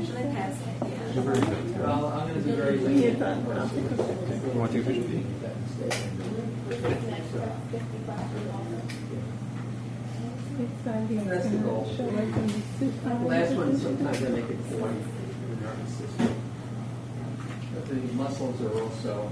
Should I pass it? Yeah. Well, I'm gonna be very late. Yeah, but- Want to take a picture? That's the goal. Last one, sometimes I make it 40 for the nervous system. But the muscles are also.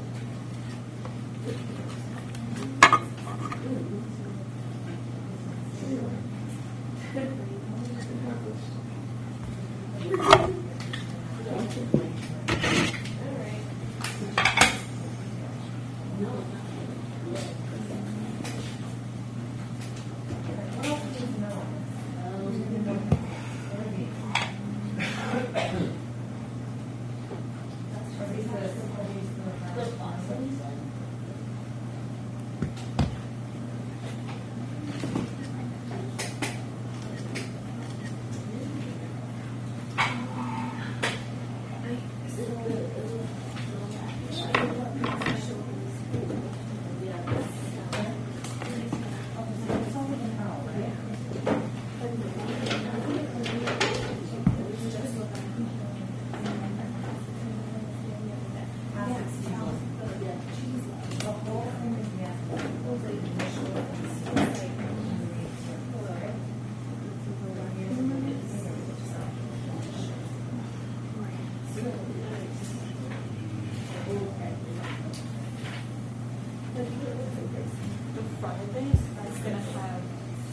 The front of this is gonna have,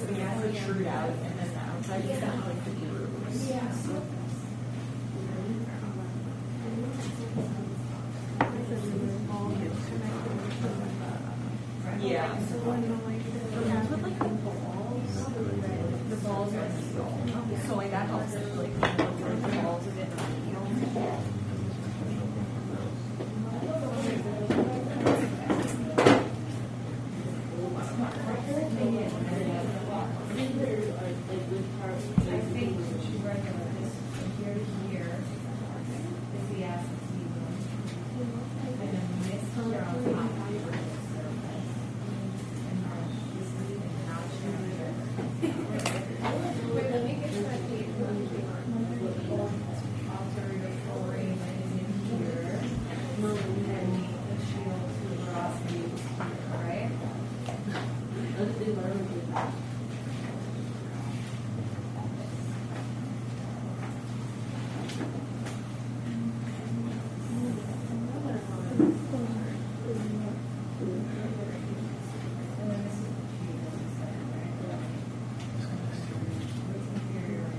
it's gonna protrude out, and then the outside is gonna have like the grooves. Yeah. With like the balls are so like that helps it like the balls of it. I think we should regular this from here to here is the acid season. And then this here on top of the surface. And then this is the notch. Wait, let me get you that date. Arterial flooring is in here. And the shield to the velocity is here, right? And then this is the key that we said, right? What's inferior?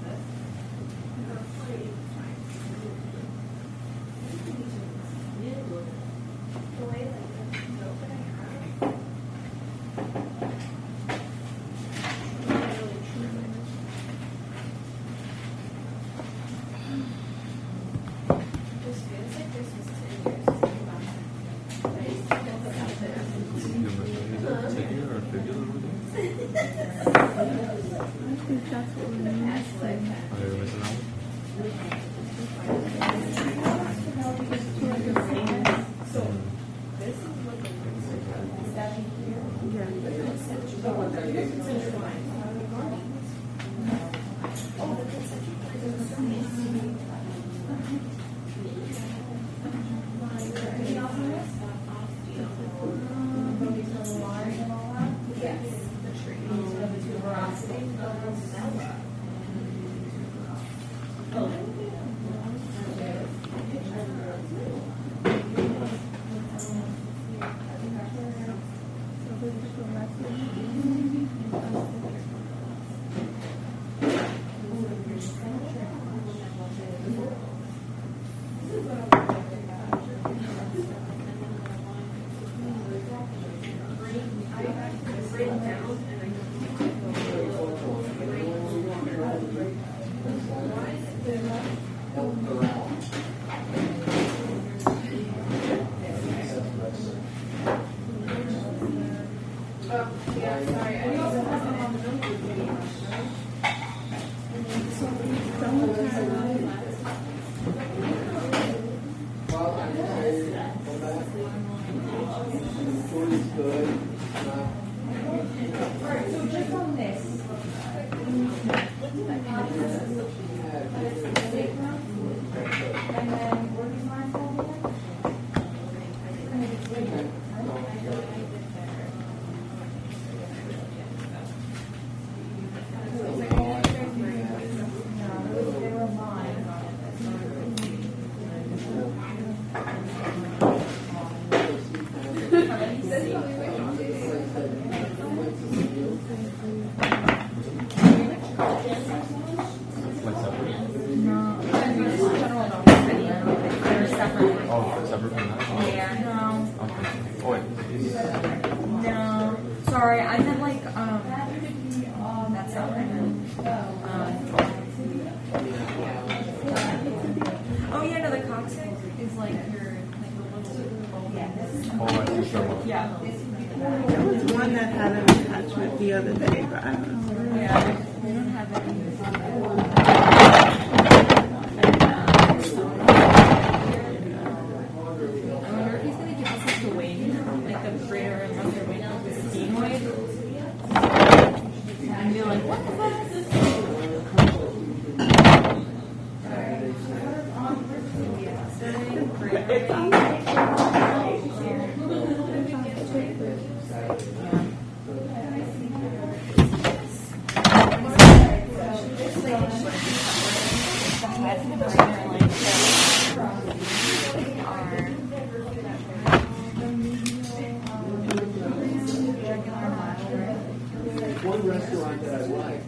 That's this. This feels like this was 10 years ago. But it's still out there. Is that ticket or figure over there? Are you missing out? This is looking, is that here? Yes, the tree, the tuberosity. other day, but I don't know. Yeah, we don't have I wonder if he's gonna give us like the wing, like the greater and lesser wing of the steam wave. And be like, what the fuck? One restaurant that I like.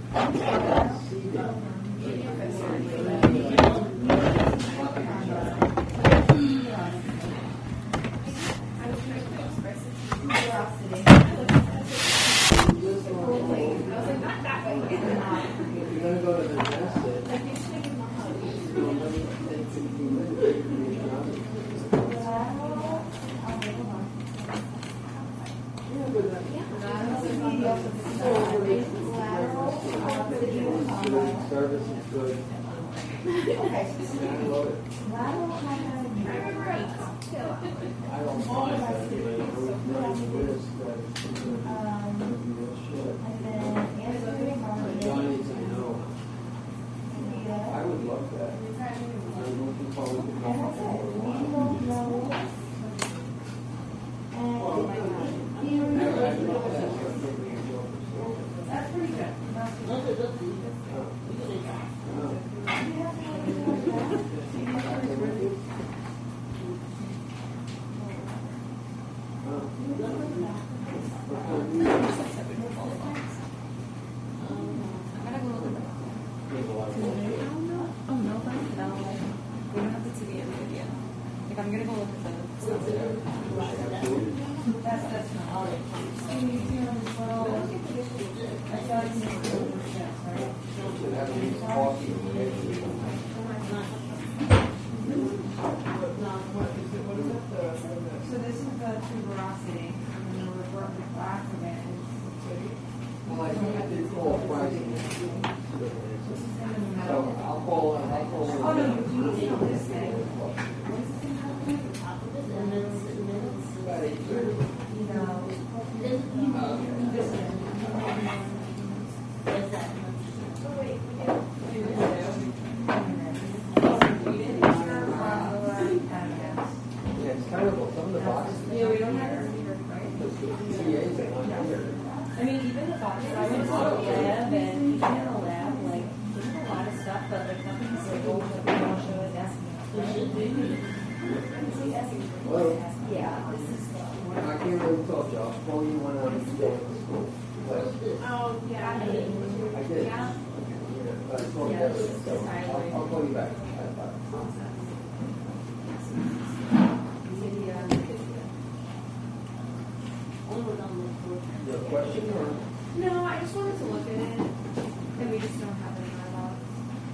If you're gonna go to the Nestle, service is good. I love it. I don't mind that. Johnny's a no. I would love that. I'm looking forward to going for a while. That's pretty good. Oh no, but no. We don't have the TV and video. Like I'm gonna go look at the stuff. That's not all it Should have these coffee. So this is the tuberosity, and then we're working back of it. Well, I think I did call pricing. So I'll call. Oh, no, you need on this thing. Yeah, it's terrible. Some of the boxes. Yeah, we don't have a secret, right? The TAs are not here. I mean, even the boxes, I went to the lab, and even in the lab, like, there's a lot of stuff, but like, nothing's like, oh, the show is asking. Well, Yeah, this is. I can't really talk, Joe. I'll call you when I'm still at school. Oh, yeah. I did. Yeah. But I told you that, so I'll call you back. You have a question or? No, I just wanted to look at it, and we just don't have it in our logs.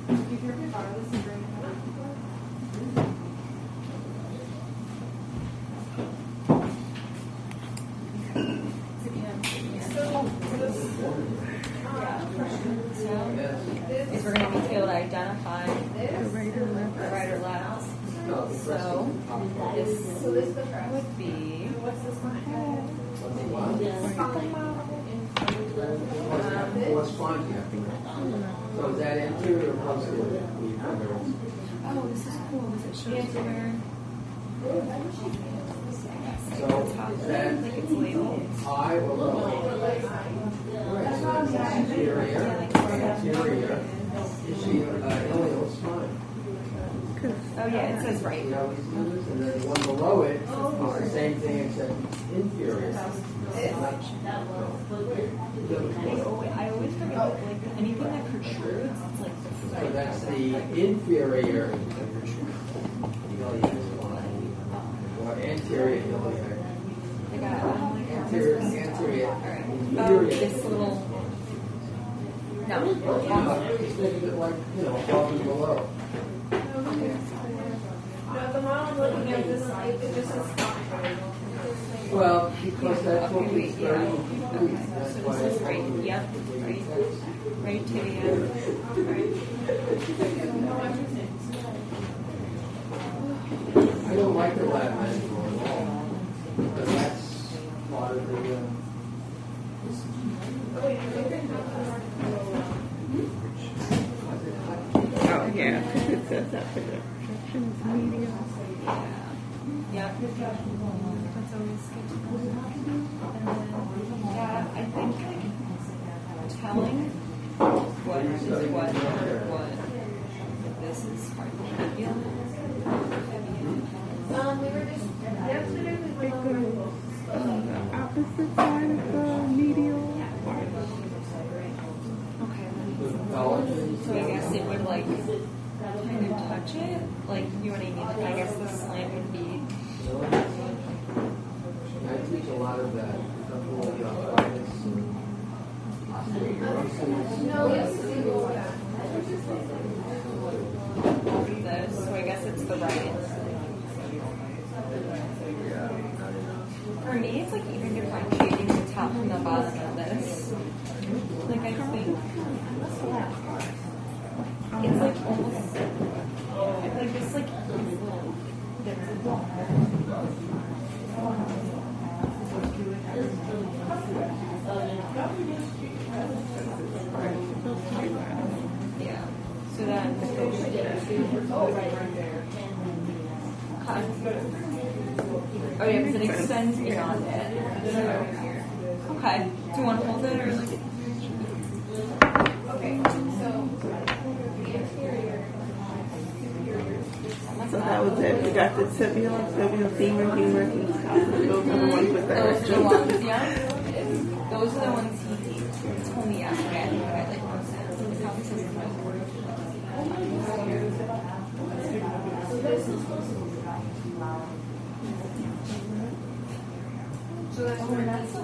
If you care if we borrow this and bring it up. Is we're going to be able to identify the writer left. No, the So this would be. What's this one? What spine do you have to know? So is that anterior or posterior? Oh, this is cool. Does it show us where? So is that Like it's labeled. high or low? Right, so that's anterior, anterior, is the iliacal spine. Oh yeah, it says right. You know, and then the one below it is the same thing except inferior. I always forget like anything that protrudes. It's like So that's the inferior iliac spine, or anterior iliac. I got Anterior, anterior, oh, inferior. this little. No. Just think of it like, above and below. No, the one I'm looking at, this, it just says spine. Well, because that's what Okay, we wait, started. yeah. That's So why this is it's right, called- yep, right tibia, right. I don't like the lab manual at all, but that's part of the, Oh, yeah, because it says that for the instructions media. Yep. That's always good to know. And then, yeah, I think like telling what is what or what. This is hard to feel. We were just, yesterday we It went over. goes on the opposite side of the medial part. Okay. the collagen. So I guess it would like kind of touch it, like you know what I mean. Like I guess the slant would be. I teach a lot of that, couple of artists and osteoporosis. No, yes, we will. This, so I guess it's the right. For me, it's like even differentiating the top from the bottom of this. Like I think it's like almost. I feel like this like yeah. So then. Oh yeah, because it extends beyond it. Okay. Do you want to hold it or like? Okay, so the interior. So that was it. We got the tibial, femur, humerus, and scapula. Those are the ones with the Those are the extra. ones, yeah. Those are the ones he told me yesterday. I think I had like one sentence. It probably says in my word. So that's where that's.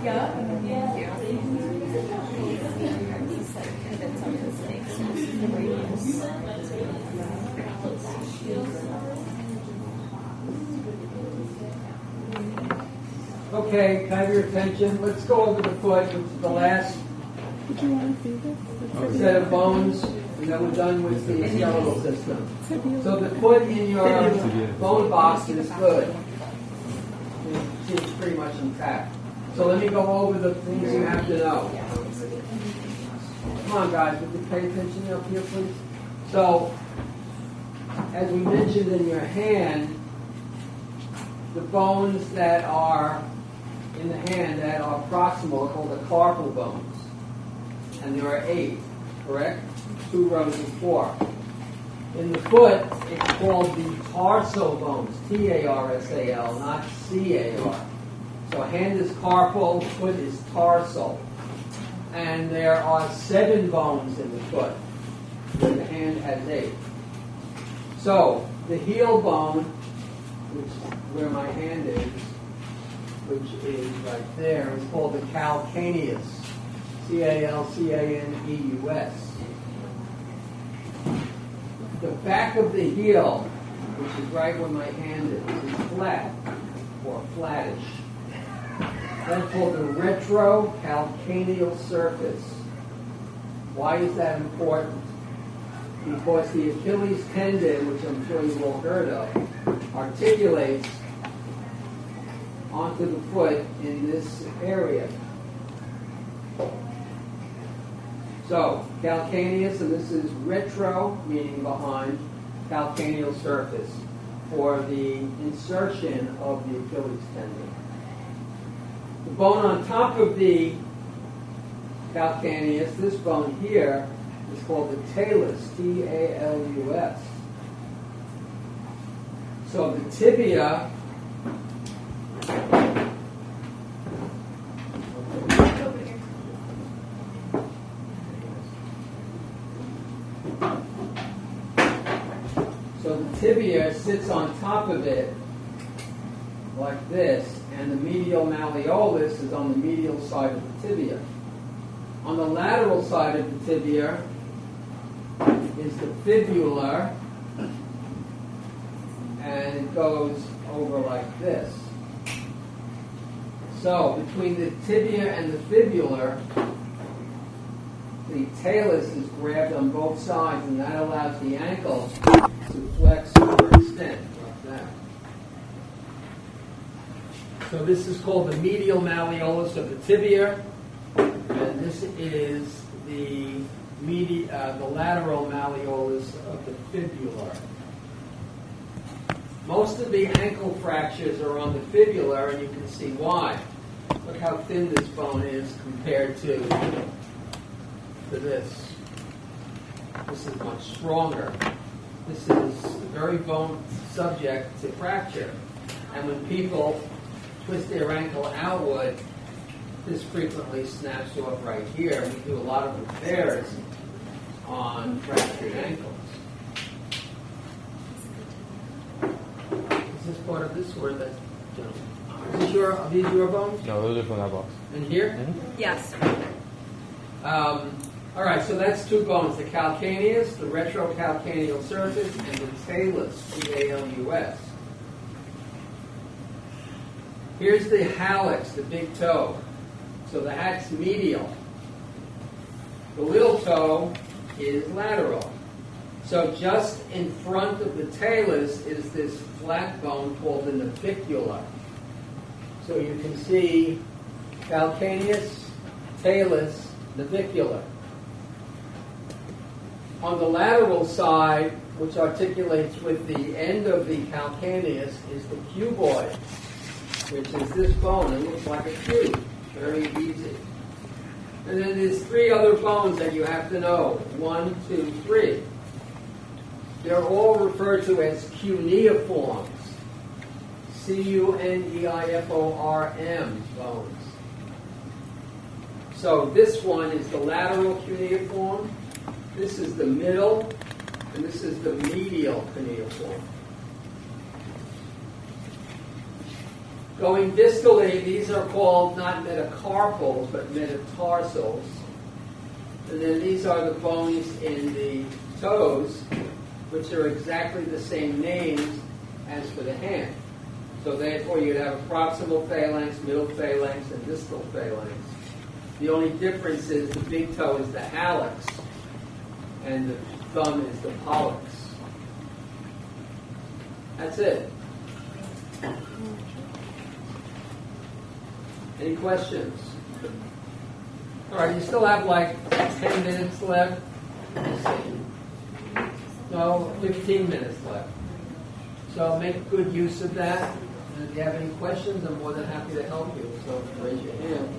Yeah. Thank you. He said that some of the snakes use the radius. Okay, can I have your attention? Let's go over the foot, which is the last Did you want to see this? The set of bones, and then we're done with the skeletal system. tibial. So the foot in your bone box is good. It's pretty much intact. So let me go over the things you have to know. Come on, guys, would you pay attention up here, please? So, as we mentioned in your hand, the bones that are in the hand that are proximal are called the carpal bones. And there are 8, correct? 2 rows of 4. In the foot, it's called the tarsal bones, T-A-R-S-A-L, not C-A-R. So hand is carpal, foot is tarsal. And there are 7 bones in the foot, where the hand has 8. So, the heel bone, which is where my hand is, which is right there, is called the calcaneus, C-A-L-C-A-N-E-U-S. The back of the heel, which is right where my hand is flat, or flattish. That's called the retrocalcaneal surface. Why is that important? Because the Achilles tendon, which I'm sure you've all heard of, articulates onto the foot in this area. So, calcaneus, and this is retro, meaning behind, calcaneal surface, for the insertion of the Achilles tendon. The bone on top of the calcaneus, this bone here, is called the talus, T-A-L-U-S. So the tibia, tibia sits on top of it like this, and the medial malleolus is on the medial side of the tibia. On the lateral side of the tibia is the fibula, and it goes over like this. So between the tibia and the fibula, the talus is grabbed on both sides, and that allows the ankle to flex or extend like that. So this is called the medial malleolus of the tibia, and this is the lateral malleolus of the fibula. Most of the ankle fractures are on the fibula, and you can see why. Look how thin this bone is compared to this. This is much stronger. This is very bone subject to fracture. And when people twist their ankle outward, this frequently snaps off right here. We do a lot of repairs on fractured ankles. Is this part of this or that? Are these your bones? No, those are from that box. In here? Yes. All right, so that's two bones, the calcaneus, the retrocalcaneal surface, and the talus, T-A-L-U-S. Here's the hallux, the big toe. So that's medial. The little toe is lateral. So just in front of the talus is this flat bone called the navicula. So you can see calcaneus, talus, navicula. On the lateral side, which articulates with the end of the calcaneus, is the cuboid, which is this bone. It looks like a cube. Very easy. And then there's three other bones that you have to know. 1, 2, 3. They're all referred to as cuneiforms. C-U-N-E-I-F-O-R-M bones. So this one is the lateral cuneiform. This is the middle, and this is the medial cuneiform. Going distally, these are called not metacarpals, but metatarsals. And then these are the bones in the toes, which are exactly the same names as for the hand. So therefore you'd have a proximal phalanx, middle phalanx, and distal phalanx. The only difference is the big toe is the hallux, and the thumb is the pollex. That's it. Any questions? All right, you still have like 10 minutes left. No, 15 minutes left. So make good use of that. And if you have any questions, I'm more than happy to help you. So raise your hand.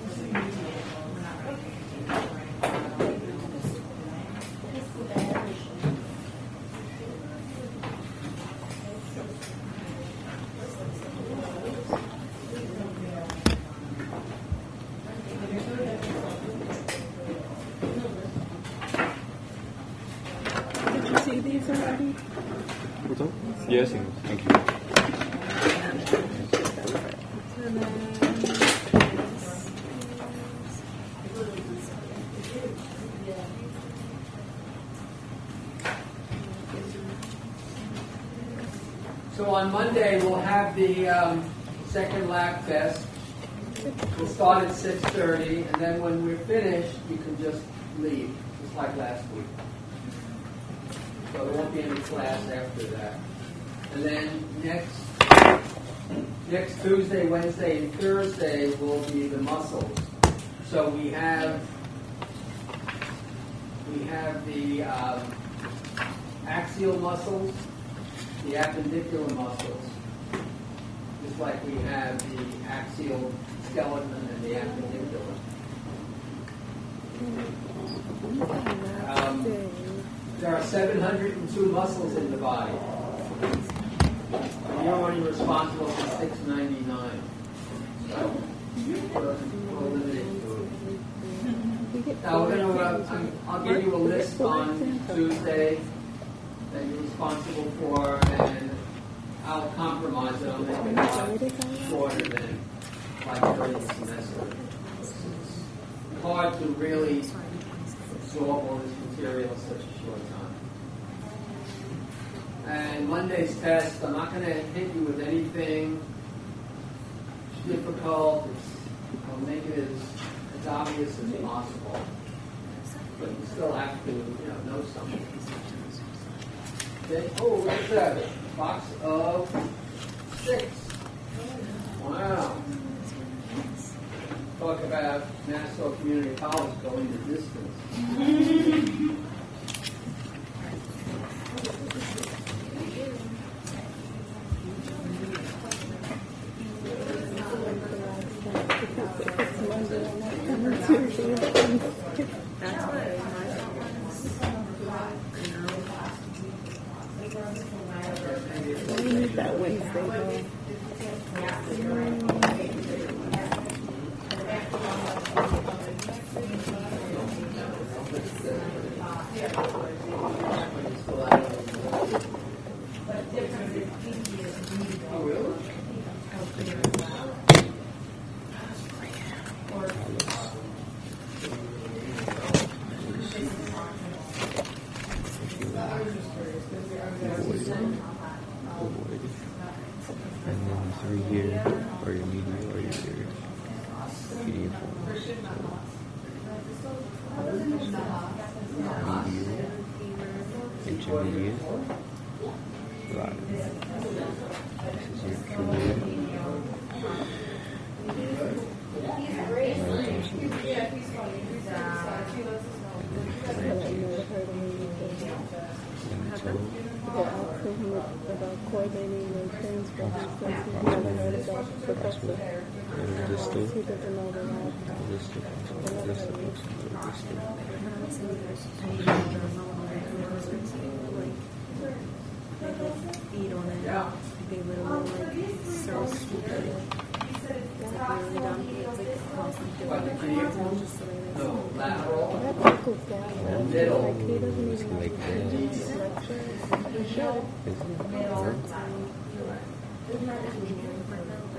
Did you see these already? What's up? Yes, thank you. So on Monday, we'll have the second lab test. We'll start at 6:30, and then when we're finished, you can just leave, just like last week. So there won't be any class after that. And then next Tuesday, Wednesday, and Thursday will be the muscles. So we have the axial muscles, the appendicular muscles, just like we have the axial skeleton and the appendicular. There are 702 muscles in the body. And you're only responsible for 699. So we'll eliminate two. Now I'll give you a list on Tuesday that you're responsible for, and I'll compromise it. I'll make it shorter than like during the semester. It's hard to really absorb all this material in such a short time. And Monday's test, I'm not going to hit you with anything difficult. I'll make it as obvious as possible. But you still have to, know something. Okay. Oh, look at that. Box of 6. Wow. Talk about Nassau Community College going the distance. We need that Wednesday though. Oh, really? And then 3 here, or your medial, or your PDF medial, intermediate, lateral. This is your cumulative. About coordinating the transfer because he's never heard about professor. Distal, He doesn't know the lab. distal, distal, Feed on it. They literally so stupid. It's like really dumb. It's like constantly What, the doing cuneiform? just the way they No, lateral. That tickles down. Middle. Like he doesn't it's even like lecture. He should.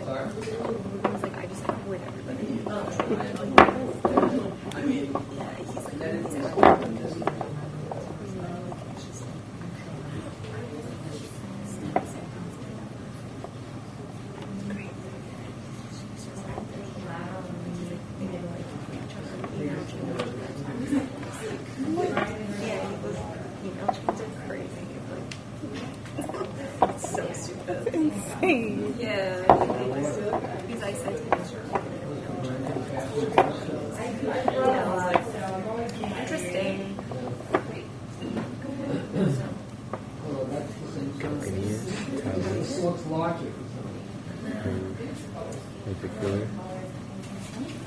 Sorry? He's like, I just avoid everybody. I mean, Yeah, he's like, then it's It's so stupid. Insane. Yeah. Because I said to him, interesting. Oh, that's the same something. Hernia, talus, This looks logic. ventricular,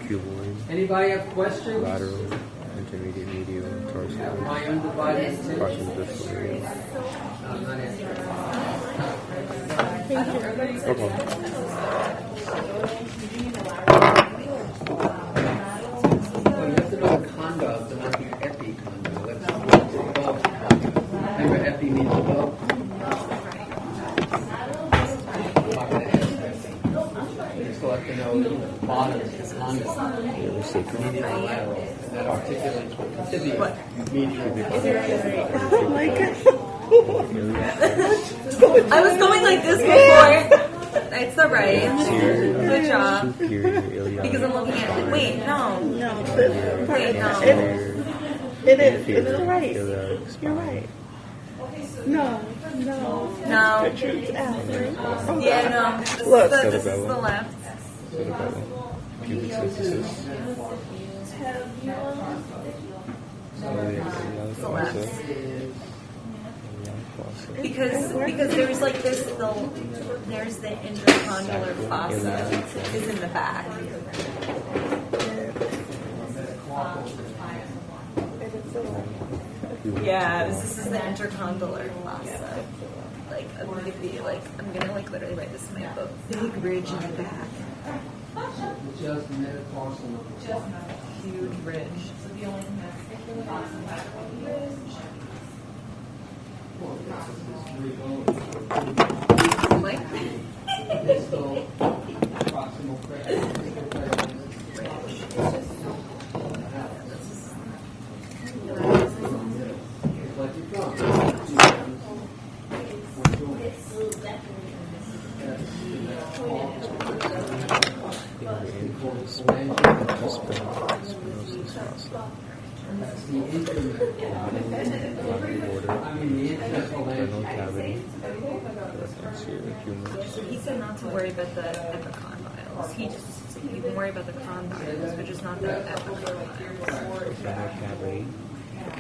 cuboid, Anybody have questions? lateral, intermediate, medial, tarsal, My undivided partial attention. distal area. I'm not answering. No problem. Well, you have to know the conduct and not the epiconduct. That's both. Remember, epi means both. You still have to know the bottom is the conduct. You ever say Medial and lateral. And that articulates what the tibia, medial. Oh my god. I was going like this before. It's the right. Good job. superior iliac, Because I'm looking at it. Wait, no. No, Wait, no. it is. It's right. iliac You're right. No. No. Protrudes out. Right? Yeah, no. This is Look. this is the left. cerebellum, pubic symphysis, iliac fossa, Because there's like there's the intercondylar fossa is in the back. Yeah, this is the intercondylar fossa. Like I'm gonna literally write this in my book. Big ridge in the back. Just metatarsal number one. Huge ridge. So the only thing that's Well, this is Like distal, proximal fracture. Like you're Spinosis fossa. That's the intimate. I mean, the intestinal Renal landscape. cavity. Reference here, humors. So he said not to worry about the epicondyles. You can worry about the condyles, but just not the epicondyles. Renal cavity.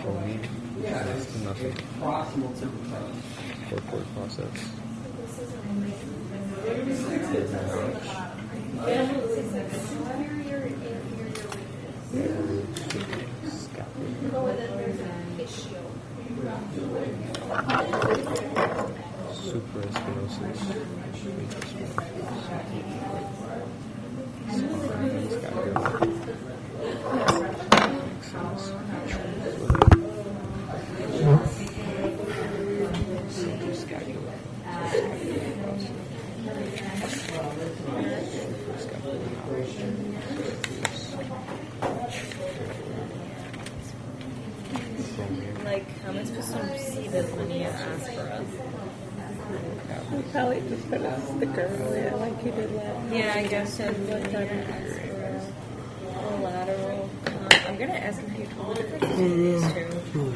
Bony. Next to nothing. Proximal to the face. Cortical process. Supraspinosis. Like, how am I supposed to see the linea aspera? Probably just put a sticker on it like you did last. Yeah, I guess so. Linea aspera. Lateral. I'm gonna ask him if you told the difference between these two.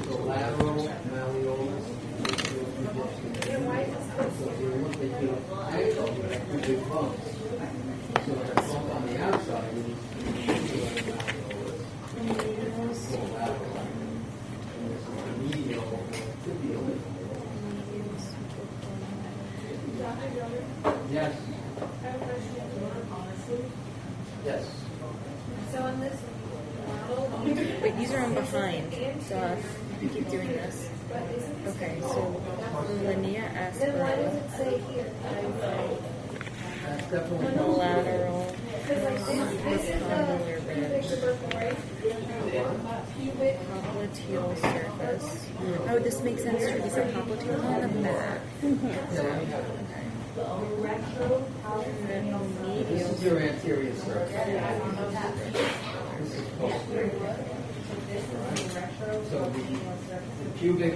The lateral malleolus. Big bumps. So if a bump on the outside, you need to medial tibial. Yes. Yes. So on this model, Wait, these are on behind. So you keep doing this. Okay, so linea then why does aspera. it say here? That's definitely. Lateral. Because like this is Condylar pubic ridge. tubercle, right? Pubic. Popliteal surface. Oh, this makes sense too. These are popliteal on the back. This is your anterior surface. This is posterior. So the pubic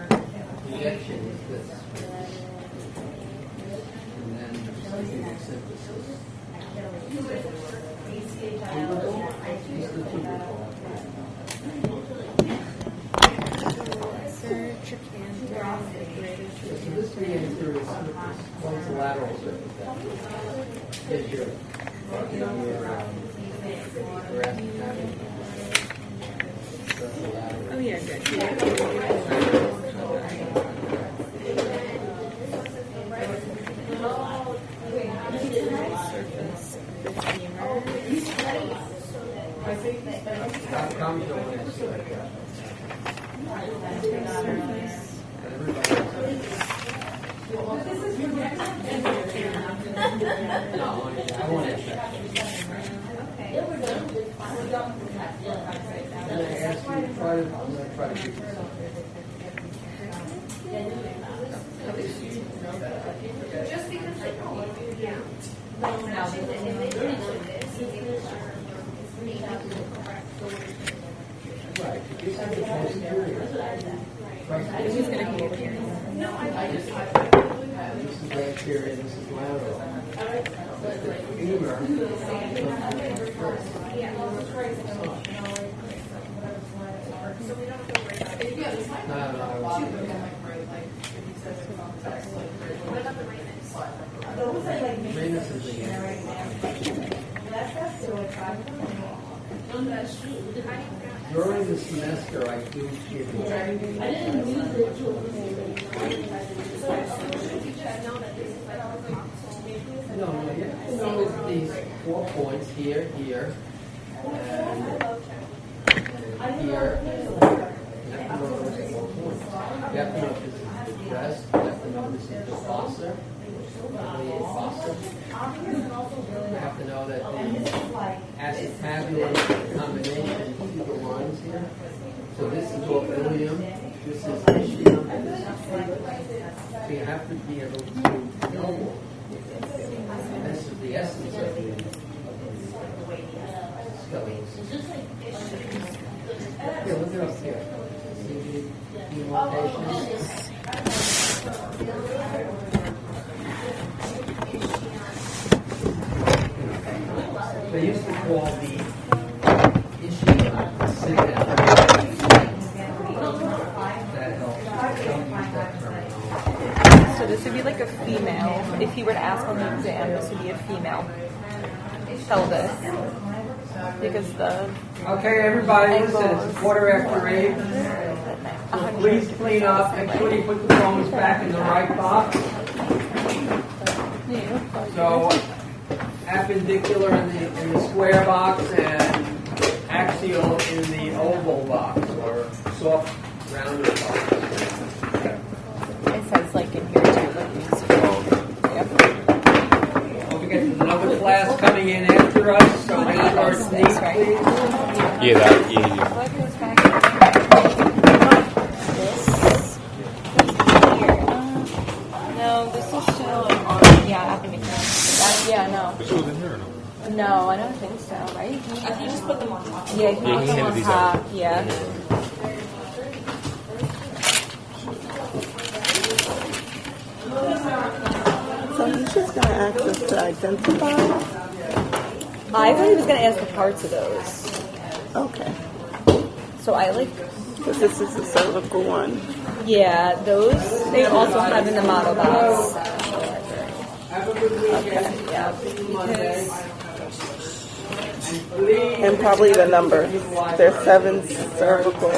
projection is this. And then pubic symphysis. Tubercle is the tubercle. Lesser trochanter, greater So this is the anterior surface. One's the lateral surface. Here's your thoracic cavity. That's the lateral. Oh yeah, good. Surface, the femur. Come to one is like that. Surface. No, I want to check. I'm going to ask you to try to, I'm going to try to give you something. Just because like, yeah. Like, now, if they mention this, maybe Right. This is the posterior. Right. Who's gonna hold here? This is anterior, this is lateral. But the femur comes first. Ramus is during the semester, I do give you. No, you have to know these 4 points here, here, and here. You have to know those 4 points. You have to know if this is the breast, you have to know this is the fossa, the fossa. You have to know that the acetabulum combination, see the lines here? So this is all ilium, this is ischium, and this is fibula. So you have to be able to know this is the essence of the scoliosis. Here, look it up here. See the demarcation? they used to call the ischium sit down. That helps. Don't use that terminology. So this would be like a female. If he were to ask on the exam, this would be a female pelvis. Because the Okay, everybody, listen, it's 8:15. So please clean up. Make sure you put the bones back in the right box. So appendicular in the square box and axial in the oval box or soft rounded box. it says like in here too, like musical. Yep. Don't forget there's another class coming in after us, so make sure it's neat, Right. please. Yeah, that. Yeah. This here. No, this is still on. Yeah, appendicular. Yeah, no. Which was in here or no? No, I don't think so, right? I think you just put them on top. Yeah, he Yeah, put he them handed on these top. out. Yeah. So he's just going to ask us to identify? I thought he was going to ask the parts of those. Okay. So I like, Because this is the cervical one. yeah, those they also have in the model box. Have a good weekend. Yeah, See you Monday. because And please, And probably the numbers. There's 7 cervical.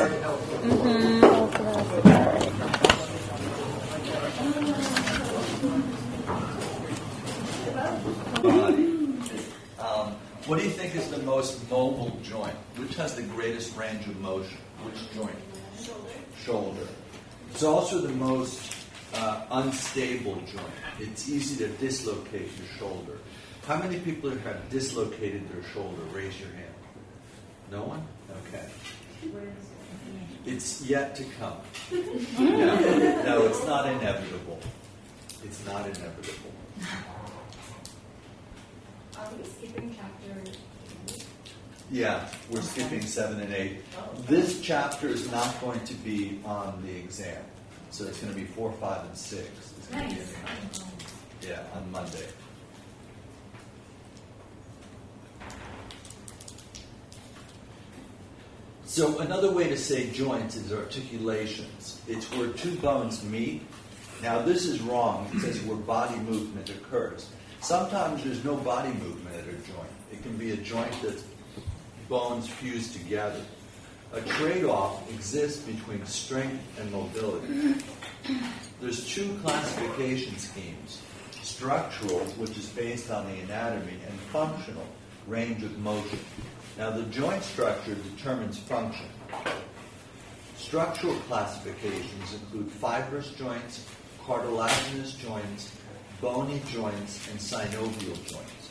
What do you think is the most mobile joint? Which has the greatest range of motion? Which joint? Shoulder. It's also the most unstable joint. It's easy to dislocate your shoulder. How many people have dislocated their shoulder? Raise your hand. No one? Okay. It's yet to come. No, it's not inevitable. It's not inevitable. Are we skipping chapter? Yeah, we're skipping 7 and 8. This chapter is not going to be on the exam. So it's going to be 4, 5, and 6. It's going to be yeah, on Monday. So another way to say joints is articulations. It's where two bones meet. Now this is wrong. It says where body movement occurs. Sometimes there's no body movement at a joint. It can be a joint that's bones fused together. A trade-off exists between strength and mobility. There's two classification schemes: structural, which is based on the anatomy, and functional, range of motion. Now the joint structure determines function. Structural classifications include fibrous joints, cartilaginous joints, bony joints, and synovial joints.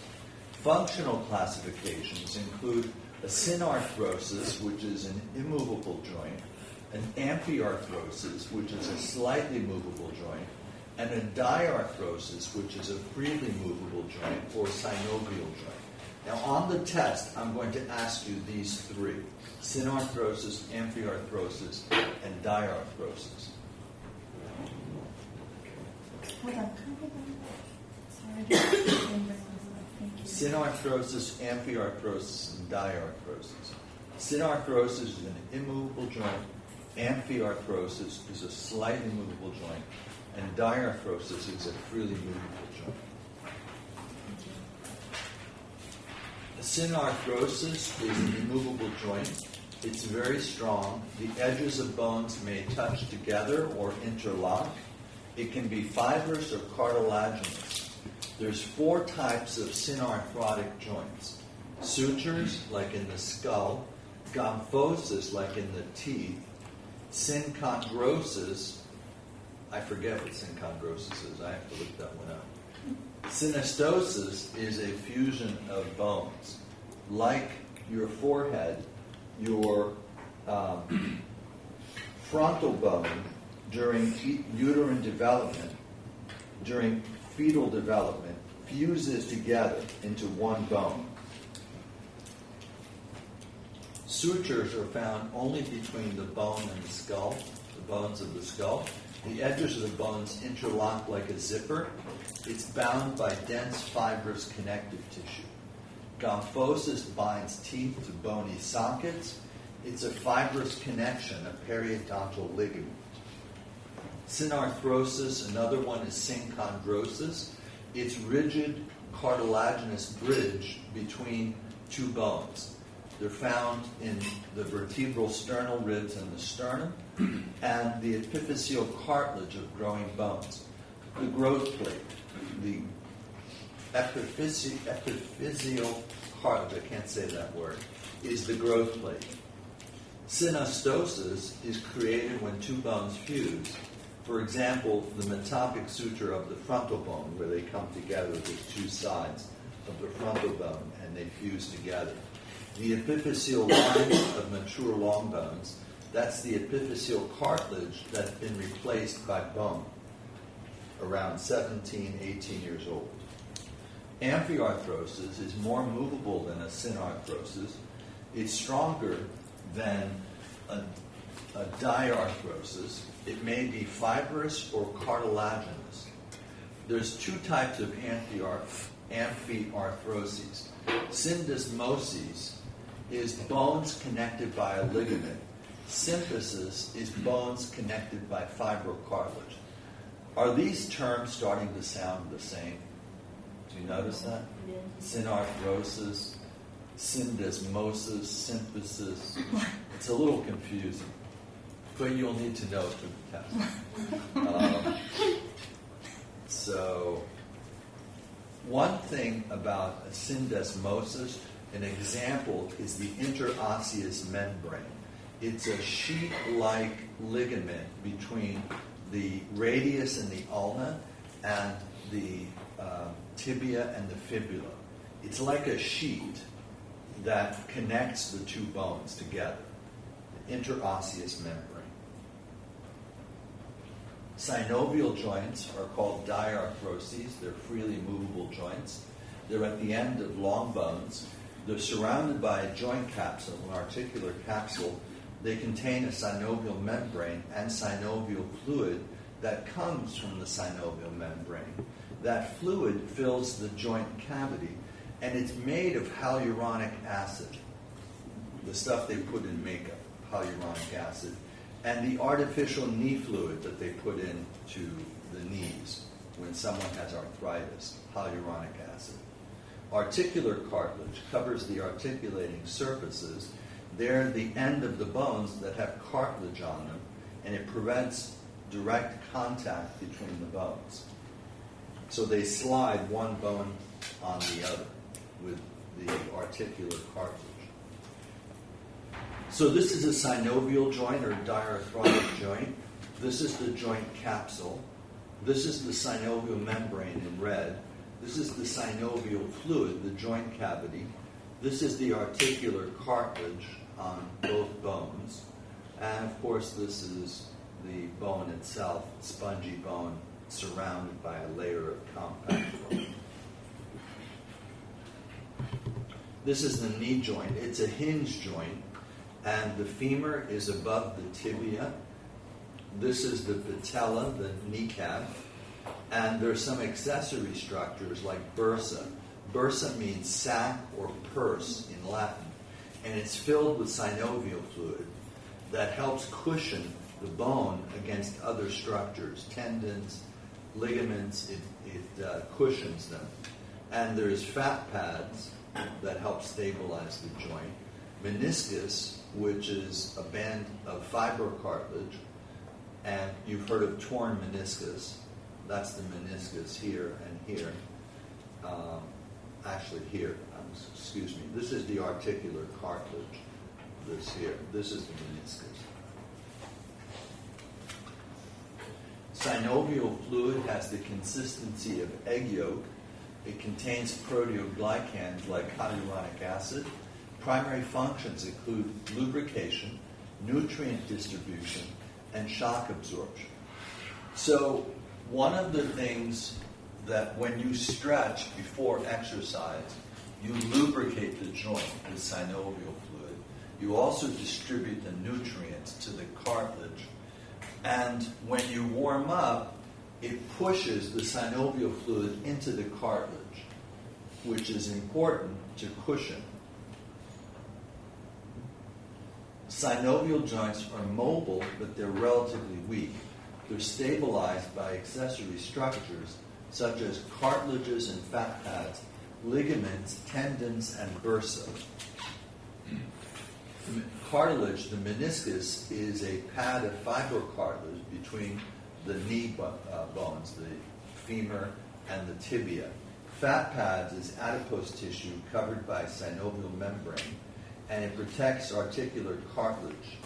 Functional classifications include a synarthrosis, which is an immovable joint, an amphiarthrosis, which is a slightly movable joint, and a diarthrosis, which is a freely movable joint or synovial joint. Now on the test, I'm going to ask you these three: synarthrosis, amphiarthrosis, and diarthrosis. Hold on. Sorry. Synarthrosis, amphiarthrosis, and diarthrosis. Synarthrosis is an immovable joint. Amphiarthrosis is a slightly movable joint. And diarthrosis is a freely movable joint. Synarthrosis is an immovable joint. It's very strong. The edges of bones may touch together or interlock. It can be fibrous or cartilaginous. There's 4 types of synarthrotic joints: sutures, like in the skull; gomphosis, like in the teeth; synchondrosis. I forget what synchondrosis is. I have to look that one up. Synostosis is a fusion of bones. Like your forehead, your frontal bone during uterine development, during fetal development, fuses together into one bone. Sutures are found only between the bone and the skull, the bones of the skull. The edges of the bones interlock like a zipper. It's bound by dense fibrous connective tissue. Gomphosis binds teeth to bony sockets. It's a fibrous connection, a periodontal ligament. Synarthrosis, another one is synchondrosis. It's rigid cartilaginous bridge between two bones. They're found in the vertebral sternal ribs and the sternum, and the epiphyseal cartilage of growing bones. The growth plate, the epiphyseal cartilage, I can't say that word, is the growth plate. Synostosis is created when two bones fuse. For example, the metopic suture of the frontal bone, where they come together with two sides of the frontal bone and they fuse together. The epiphyseal line of mature long bones, that's the epiphyseal cartilage that's been replaced by bone around 17, 18 years old. Amphiarthrosis is more movable than a synarthrosis. It's stronger than a diarthrosis. It may be fibrous or cartilaginous. There's two types of amphiarthroses. Syndesmosis is bones connected by a ligament. Symphysis is bones connected by fibrocartilage. Are these terms starting to sound the same? Do you notice that? Synarthrosis, syndesmosis, symphysis. It's a little confusing, but you'll need to know it for the test. So, one thing about a syndesmosis, an example is the interosseous membrane. It's a sheet-like ligament between the radius and the ulna and the tibia and the fibula. It's like a sheet that connects the two bones together, the interosseous membrane. Synovial joints are called diarthroses. They're freely movable joints. They're at the end of long bones. They're surrounded by a joint capsule, an articular capsule. They contain a synovial membrane and synovial fluid that comes from the synovial membrane. That fluid fills the joint cavity, and it's made of hyaluronic acid, the stuff they put in makeup, hyaluronic acid, and the artificial knee fluid that they put into the knees when someone has arthritis, hyaluronic acid. Articular cartilage covers the articulating surfaces. They're the end of the bones that have cartilage on them, and it prevents direct contact between the bones. So they slide one bone on the other with the articular cartilage. So this is a synovial joint or diarthrotic joint. This is the joint capsule. This is the synovial membrane in red. This is the synovial fluid, the joint cavity. This is the articular cartilage on both bones. And of course, this is the bone itself, spongy bone, surrounded by a layer of compact bone. This is the knee joint. It's a hinge joint, and the femur is above the tibia. This is the patella, the kneecap, and there's some accessory structures like bursa. Bursa means sac or purse in Latin, and it's filled with synovial fluid that helps cushion the bone against other structures, tendons, ligaments. It cushions them. And there's fat pads that help stabilize the joint. Meniscus, which is a band of fibrocartilage, and you've heard of torn meniscus. That's the meniscus here and here. Actually here, excuse me. This is the articular cartilage. This here. This is the meniscus. Synovial fluid has the consistency of egg yolk. It contains proteoglycans like hyaluronic acid. Primary functions include lubrication, nutrient distribution, and shock absorption. So one of the things that when you stretch before exercise, you lubricate the joint with synovial fluid. You also distribute the nutrients to the cartilage. And when you warm up, it pushes the synovial fluid into the cartilage. which is important to cushion. Synovial joints are mobile, but they're relatively weak. They're stabilized by accessory structures such as cartilages and fat pads, ligaments, tendons, and bursa. Cartilage, the meniscus, is a pad of fibrocartilage between the knee bones, the femur and the tibia. Fat pads is adipose tissue covered by synovial membrane, and it protects articular cartilage.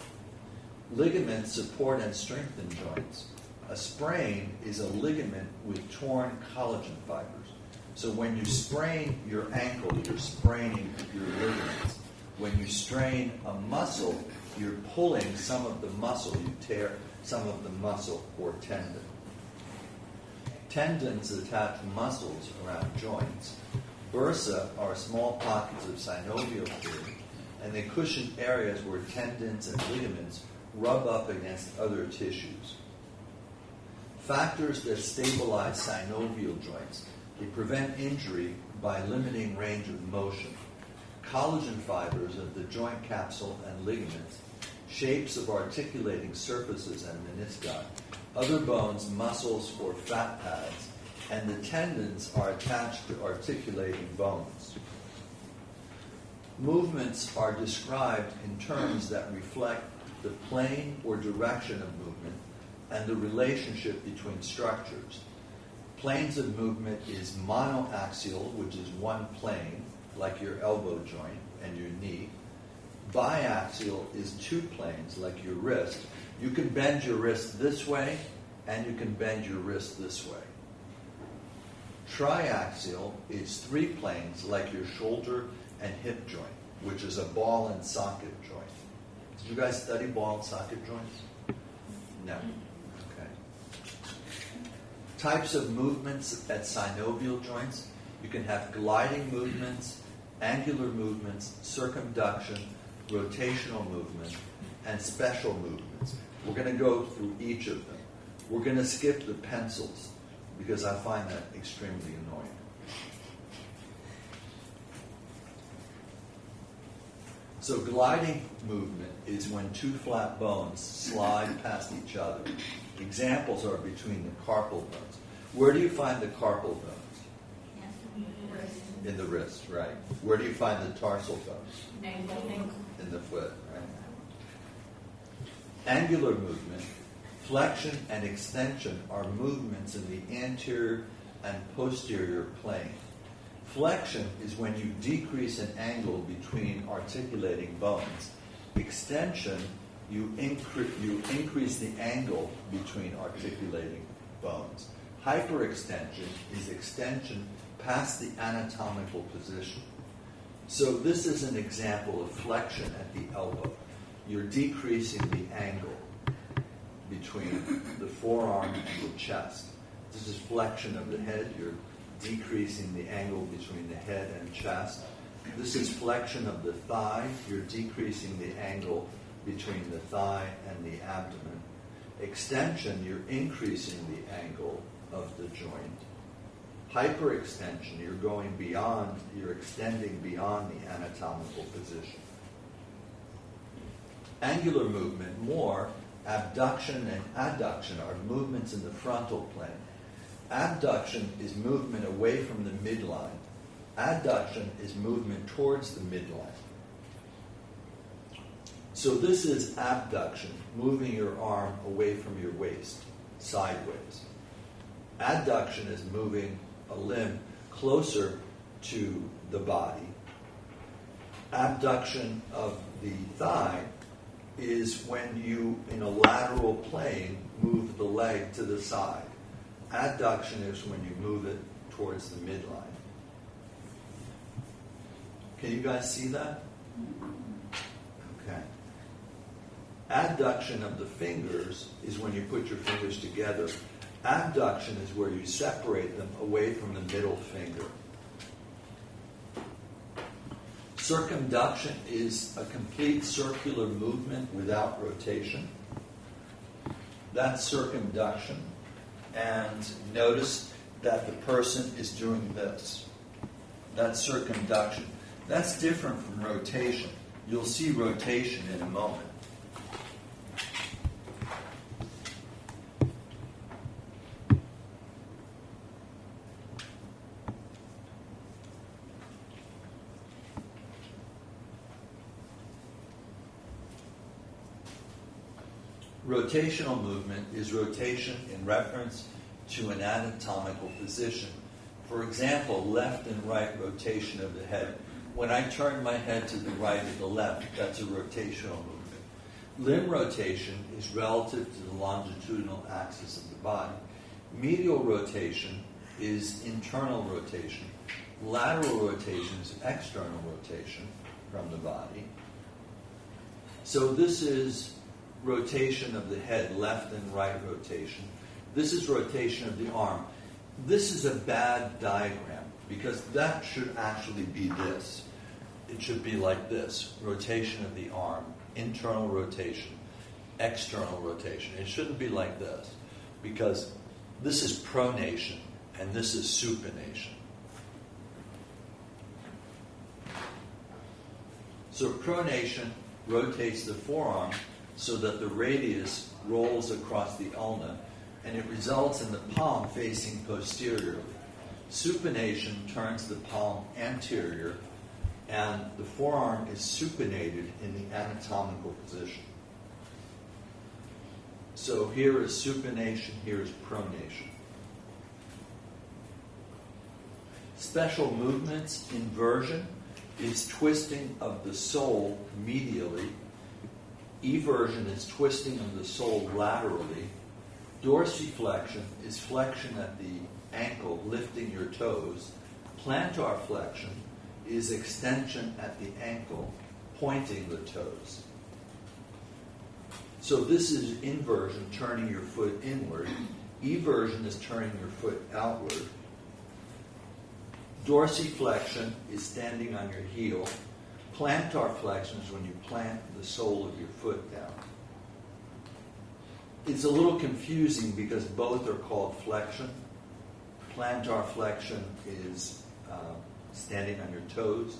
Ligaments support and strengthen joints. A sprain is a ligament with torn collagen fibers. So when you sprain your ankle, you're spraining your ligaments. When you strain a muscle, you're pulling some of the muscle. You tear some of the muscle or tendon. Tendons attach muscles around joints. Bursa are small pockets of synovial fluid, and they cushion areas where tendons and ligaments rub up against other tissues. Factors that stabilize synovial joints. They prevent injury by limiting range of motion. Collagen fibers of the joint capsule and ligaments, shapes of articulating surfaces and menisci, other bones, muscles, or fat pads, and the tendons are attached to articulating bones. Movements are described in terms that reflect the plane or direction of movement and the relationship between structures. Planes of movement is monoaxial, which is one plane, like your elbow joint and your knee. Biaxial is two planes, like your wrist. You can bend your wrist this way, and you can bend your wrist this way. Triaxial is three planes, like your shoulder and hip joint, which is a ball and socket joint. Did you guys study ball and socket joints? No. Okay. Types of movements at synovial joints. You can have gliding movements, angular movements, circumduction, rotational movement, and special movements. We're going to go through each of them. We're going to skip the pencils because I find that extremely annoying. So gliding movement is when two flat bones slide past each other. Examples are between the carpal bones. Where do you find the carpal bones? In the wrist, right. Where do you find the tarsal bones? In the foot, right. Angular movement, flexion and extension are movements in the anterior and posterior plane. Flexion is when you decrease an angle between articulating bones. Extension, you increase the angle between articulating bones. Hyperextension is extension past the anatomical position. So this is an example of flexion at the elbow. You're decreasing the angle between the forearm and the chest. This is flexion of the head. You're decreasing the angle between the head and chest. This is flexion of the thigh. You're decreasing the angle between the thigh and the abdomen. Extension, you're increasing the angle of the joint. Hyperextension, you're extending beyond the anatomical position. Angular movement, more, abduction and adduction are movements in the frontal plane. Abduction is movement away from the midline. Adduction is movement towards the midline. So this is abduction, moving your arm away from your waist, sideways. Adduction is moving a limb closer to the body. Abduction of the thigh is when you, in a lateral plane, move the leg to the side. Adduction is when you move it towards the midline. Can you guys see that? Okay. Adduction of the fingers is when you put your fingers together. Abduction is where you separate them away from the middle finger. Circumduction is a complete circular movement without rotation. That's circumduction. And notice that the person is doing this. That's circumduction. That's different from rotation. You'll see rotation in a moment. Rotational movement is rotation in reference to an anatomical position. For example, left and right rotation of the head. When I turn my head to the right or the left, that's a rotational movement. Limb rotation is relative to the longitudinal axis of the body. Medial rotation is internal rotation. Lateral rotation is external rotation from the body. So this is rotation of the head, left and right rotation. This is rotation of the arm. This is a bad diagram because that should actually be this. It should be like this. Rotation of the arm, internal rotation, external rotation. It shouldn't be like this because this is pronation and this is supination. So pronation rotates the forearm so that the radius rolls across the ulna, and it results in the palm facing posteriorly. Supination turns the palm anterior, and the forearm is supinated in the anatomical position. So here is supination, here is pronation. Special movements, inversion is twisting of the sole medially. Eversion is twisting of the sole laterally. Dorsiflexion is flexion at the ankle, lifting your toes. Plantar flexion is extension at the ankle, pointing the toes. So this is inversion, turning your foot inward. Eversion is turning your foot outward. Dorsiflexion is standing on your heel. Plantar flexion is when you plant the sole of your foot down. It's a little confusing because both are called flexion. Plantar flexion is standing on your toes.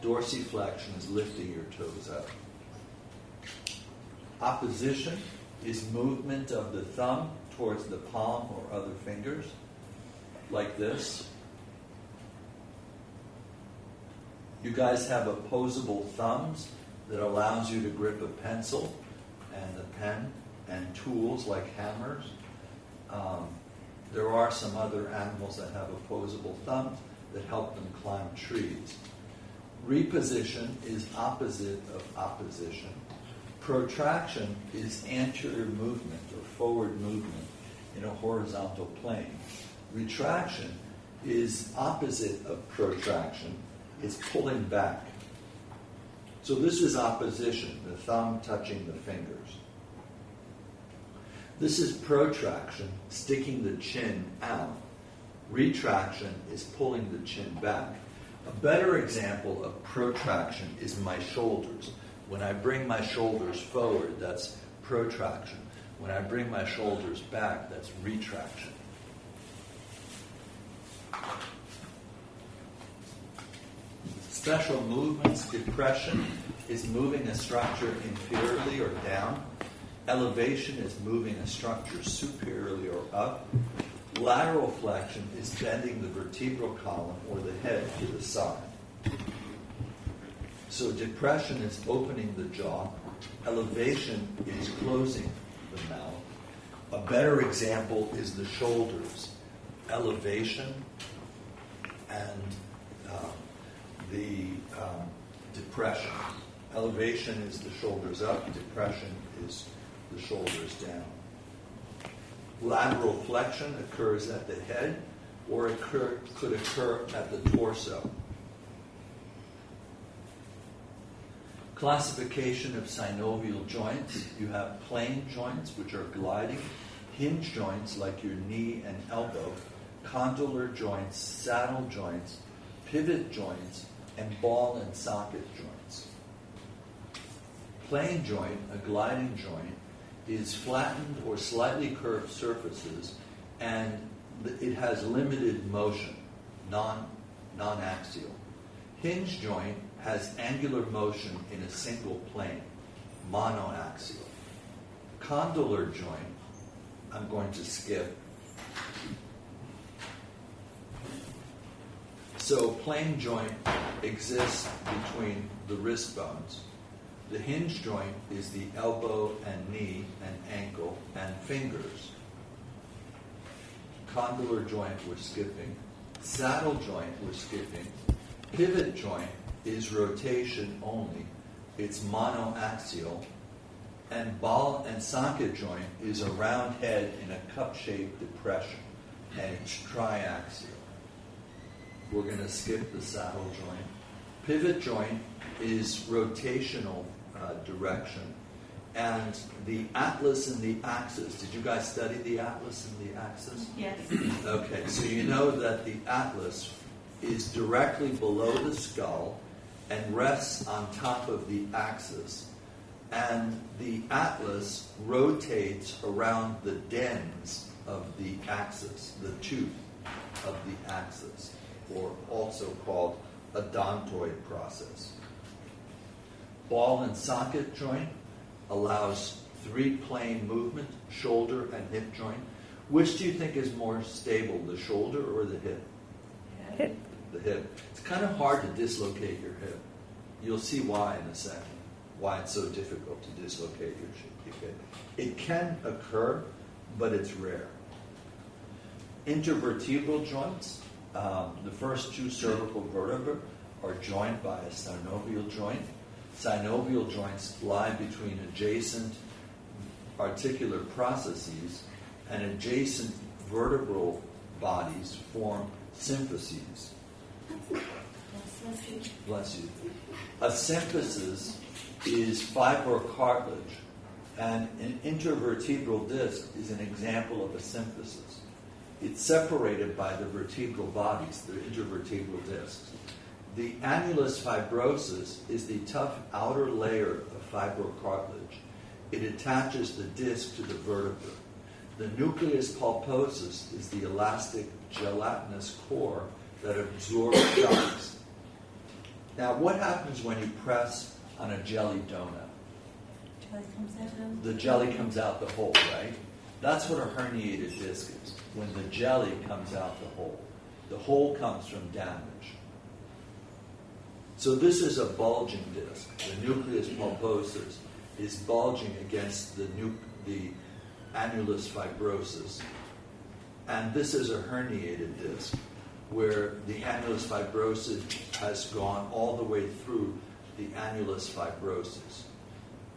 Dorsiflexion is lifting your toes up. Opposition is movement of the thumb towards the palm or other fingers, like this. You guys have opposable thumbs that allows you to grip a pencil and a pen and tools like hammers. There are some other animals that have opposable thumbs that help them climb trees. Reposition is opposite of opposition. Protraction is anterior movement or forward movement in a horizontal plane. Retraction is opposite of protraction. It's pulling back. So this is opposition, the thumb touching the fingers. This is protraction, sticking the chin out. Retraction is pulling the chin back. A better example of protraction is my shoulders. When I bring my shoulders forward, that's protraction. When I bring my shoulders back, that's retraction. Special movements, depression is moving a structure inferiorly or down. Elevation is moving a structure superiorly or up. Lateral flexion is bending the vertebral column or the head to the side. So depression is opening the jaw. Elevation is closing the mouth. A better example is the shoulders. Elevation and the depression. Elevation is the shoulders up. Depression is the shoulders down. Lateral flexion occurs at the head, or it could occur at the torso. Classification of synovial joints. You have plane joints, which are gliding, hinge joints like your knee and elbow, condylar joints, saddle joints, pivot joints, and ball and socket joints. Plane joint, a gliding joint, is flattened or slightly curved surfaces, and it has limited motion, non-axial. Hinge joint has angular motion in a single plane, monoaxial. Condylar joint, I'm going to skip. So plane joint exists between the wrist bones. The hinge joint is the elbow and knee and ankle and fingers. Condylar joint we're skipping. Saddle joint we're skipping. Pivot joint is rotation only. It's monoaxial. And ball and socket joint is a round head in a cup-shaped depression, and it's triaxial. We're going to skip the saddle joint. Pivot joint is rotational direction. And the atlas and the axis, did you guys study the atlas and the axis? Yes. Okay, so you know that the atlas is directly below the skull and rests on top of the axis. And the atlas rotates around the dens of the axis, the tooth of the axis, or also called odontoid process. Ball and socket joint allows three-plane movement, shoulder and hip joint. Which do you think is more stable, the shoulder or the hip? Hip. The hip. It's kind of hard to dislocate your hip. You'll see why in a second, why it's so difficult to dislocate your hip. It can occur, but it's rare. Intervertebral joints, the first two cervical vertebrae are joined by a synovial joint. Synovial joints lie between adjacent articular processes, and adjacent vertebral bodies form symphyses. Bless you. A symphysis is fibrocartilage, and an intervertebral disc is an example of a symphysis. It's separated by the vertebral bodies, the intervertebral discs. The annulus fibrosus is the tough outer layer of fibrocartilage. It attaches the disc to the vertebra. The nucleus pulposus is the elastic gelatinous core that absorbs shocks. Now, what happens when you press on a jelly donut? The jelly comes out the hole, right? That's what a herniated disc is, when the jelly comes out the hole. The hole comes from damage. So this is a bulging disc. The nucleus pulposus is bulging against the annulus fibrosus. And this is a herniated disc where the annulus fibrosus has gone all the way through the annulus fibrosus,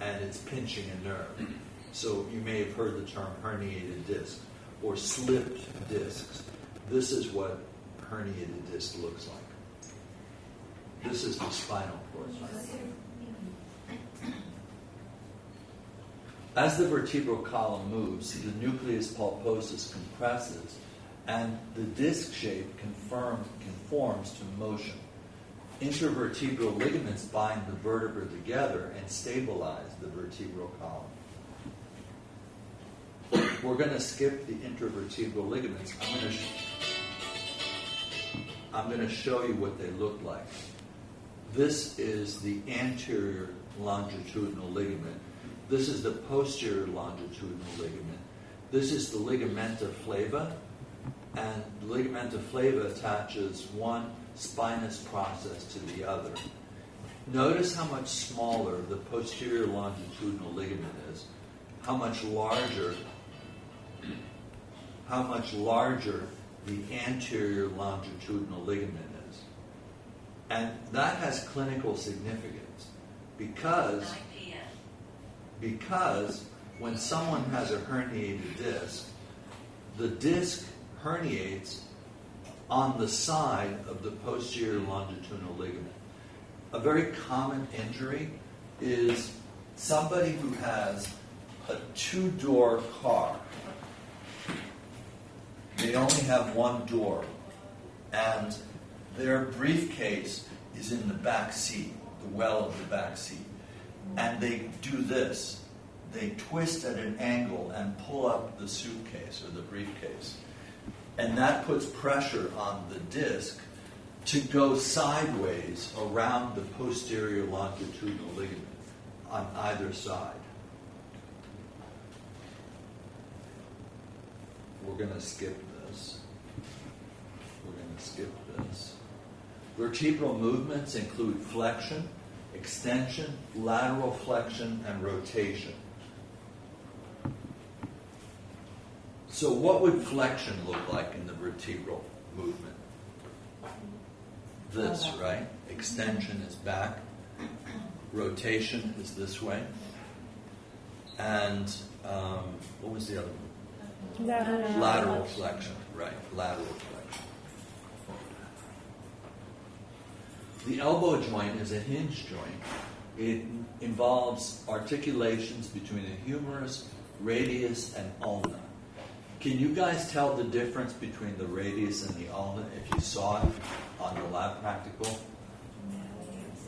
and it's pinching a nerve. So you may have heard the term herniated disc or slipped discs. This is what a herniated disc looks like. This is the spinal cord. As the vertebral column moves, the nucleus pulposus compresses, and the disc shape conforms to motion. Intervertebral ligaments bind the vertebra together and stabilize the vertebral column. We're going to skip the intervertebral ligaments. I'm going to show you what they look like. This is the anterior longitudinal ligament. This is the posterior longitudinal ligament. This is the ligamenta flava, and the ligamenta flava attaches one spinous process to the other. Notice how much smaller the posterior longitudinal ligament is, how much larger the anterior longitudinal ligament is. And that has clinical significance because when someone has a herniated disc, the disc herniates on the side of the posterior longitudinal ligament. A very common injury is somebody who has a two-door car. They only have one door, and their briefcase is in the back seat, the well of the back seat. And they do this. They twist at an angle and pull up the suitcase or the briefcase. And that puts pressure on the disc to go sideways around the posterior longitudinal ligament on either side. We're going to skip this. Vertebral movements include flexion, extension, lateral flexion, and rotation. So what would flexion look like in the vertebral movement? This, right? Extension is back. Rotation is this way. And what was the other one? Lateral flexion, right? Lateral flexion. The elbow joint is a hinge joint. It involves articulations between the humerus, radius, and ulna. Can you guys tell the difference between the radius and the ulna if you saw it on the lab practical?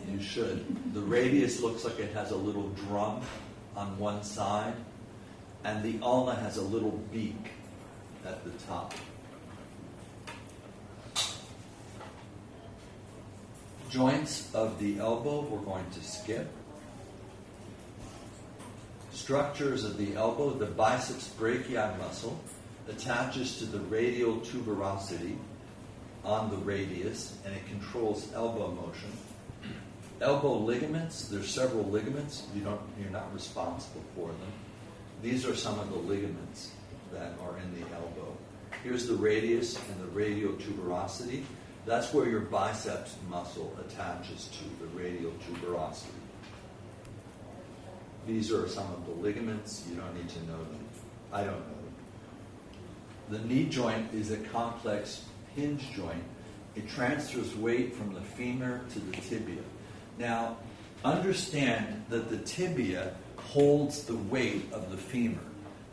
You should. The radius looks like it has a little drum on one side, and the ulna has a little beak at the top. Joints of the elbow we're going to skip. Structures of the elbow: the biceps brachii muscle attaches to the radial tuberosity on the radius, and it controls elbow motion. Elbow ligaments: there's several ligaments. You're not responsible for them. These are some of the ligaments that are in the elbow. Here's the radius and the radial tuberosity. That's where your biceps muscle attaches to, the radial tuberosity. These are some of the ligaments. You don't need to know them. I don't know them. The knee joint is a complex hinge joint. It transfers weight from the femur to the tibia. Now, understand that the tibia holds the weight of the femur.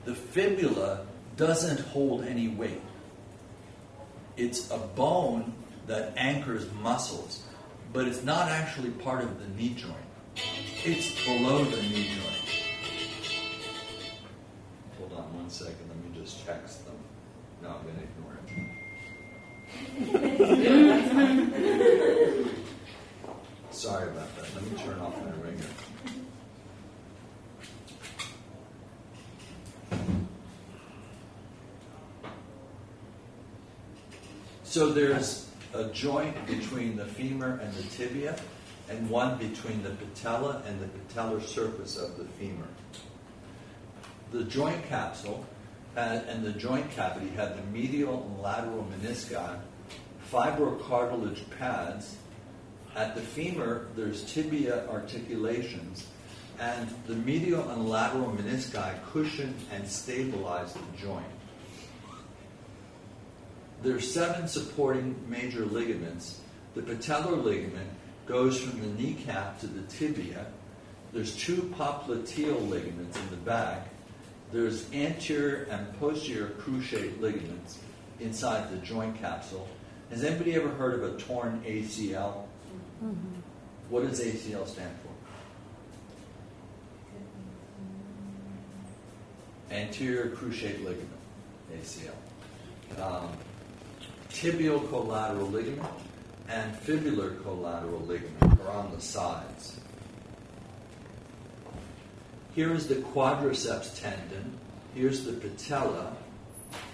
The fibula doesn't hold any weight. It's a bone that anchors muscles, but it's not actually part of the knee joint. It's below the knee joint. Hold on one second, let me just text them. No, I'm going to ignore it. Sorry about that. Let me turn off my ringer. So there's a joint between the femur and the tibia, and one between the patella and the patellar surface of the femur. The joint capsule and the joint cavity have the medial and lateral menisci, fibrocartilage pads. At the femur, there's tibia articulations, and the medial and lateral menisci cushion and stabilize the joint. There's 7 supporting major ligaments. The patellar ligament goes from the kneecap to the tibia. There's 2 popliteal ligaments in the back. There's anterior and posterior cruciate ligaments inside the joint capsule. Has anybody ever heard of a torn ACL? Mm-hmm. What does ACL stand for? Anterior cruciate ligament, ACL. Tibial collateral ligament and fibular collateral ligament are on the sides. Here is the quadriceps tendon. Here's the patella,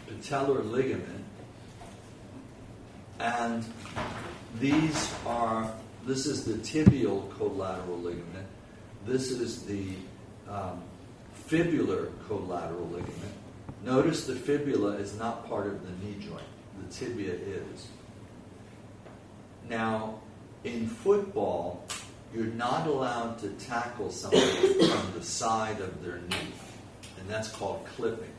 patellar ligament, and this is the tibial collateral ligament. This is the fibular collateral ligament. Notice the fibula is not part of the knee joint. The tibia is. Now, in football, you're not allowed to tackle somebody from the side of their knee, and that's called clipping.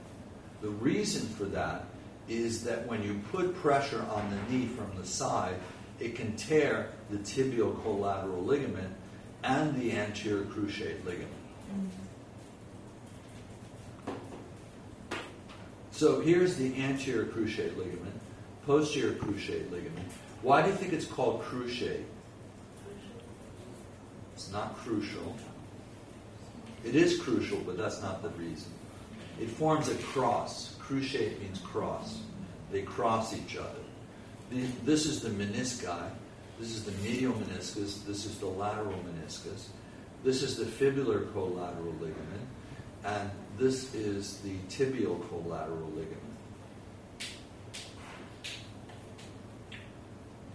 The reason for that is that when you put pressure on the knee from the side, it can tear the tibial collateral ligament and the anterior cruciate ligament. So here's the anterior cruciate ligament, posterior cruciate ligament. Why do you think it's called cruciate? It's not crucial. It is crucial, but that's not the reason. It forms a cross. Cruciate means cross. They cross each other. This is the menisci. This is the medial meniscus. This is the lateral meniscus. This is the fibular collateral ligament. And this is the tibial collateral ligament.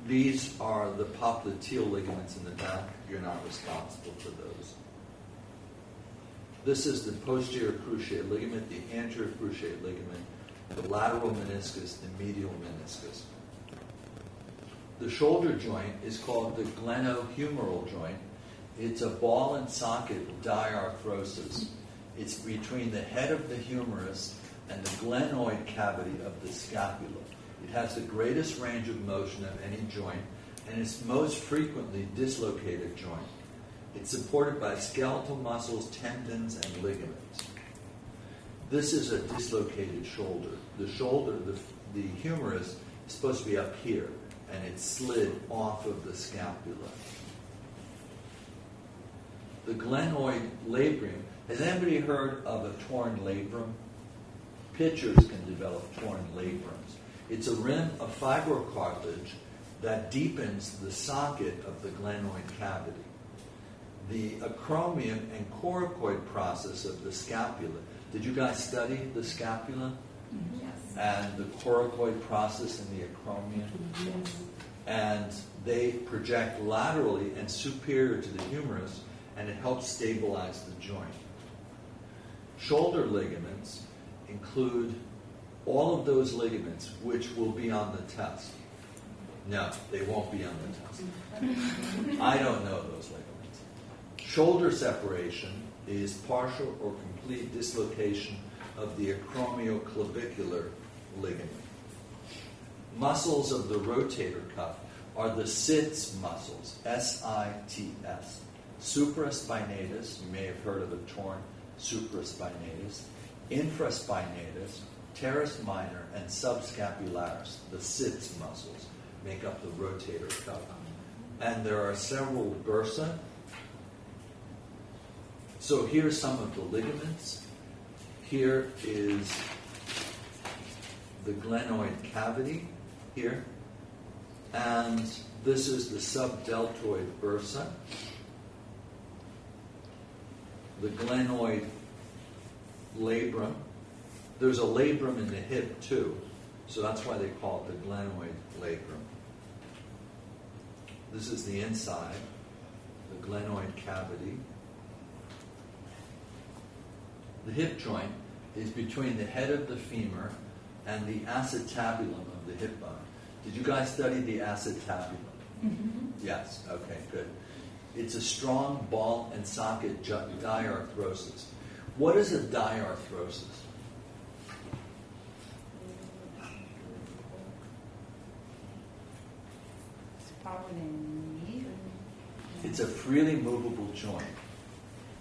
These are the popliteal ligaments in the back. You're not responsible for those. This is the posterior cruciate ligament, the anterior cruciate ligament, the lateral meniscus, the medial meniscus. The shoulder joint is called the glenohumeral joint. It's a ball and socket diarthrosis. It's between the head of the humerus and the glenoid cavity of the scapula. It has the greatest range of motion of any joint, and it's most frequently dislocated joint. It's supported by skeletal muscles, tendons, and ligaments. This is a dislocated shoulder. The shoulder, the humerus, is supposed to be up here, and it's slid off of the scapula. The glenoid labrum. Has anybody heard of a torn labrum? Pitchers can develop torn labrums. It's a rim of fibrocartilage that deepens the socket of the glenoid cavity. The acromion and coracoid process of the scapula. Did you guys study the scapula? Yes. And the coracoid process in the acromion? Yes. And they project laterally and superior to the humerus, and it helps stabilize the joint. Shoulder ligaments include all of those ligaments which will be on the test. No, they won't be on the test. I don't know those ligaments. Shoulder separation is partial or complete dislocation of the acromioclavicular ligament. Muscles of the rotator cuff are the sits muscles, S-I-T-S. Supraspinatus, you may have heard of a torn supraspinatus, infraspinatus, teres minor, and subscapularis, the sits muscles, make up the rotator cuff. And there are several bursa. So here's some of the ligaments. Here is the glenoid cavity here. And this is the subdeltoid bursa. The glenoid labrum. There's a labrum in the hip too, so that's why they call it the glenoid labrum. This is the inside, the glenoid cavity. The hip joint is between the head of the femur and the acetabulum of the hip bone. Did you guys study the acetabulum? Mm-hmm. Yes, okay, good. It's a strong ball and socket diarthrosis. What is a diarthrosis? It's probably the knee. It's a freely movable joint.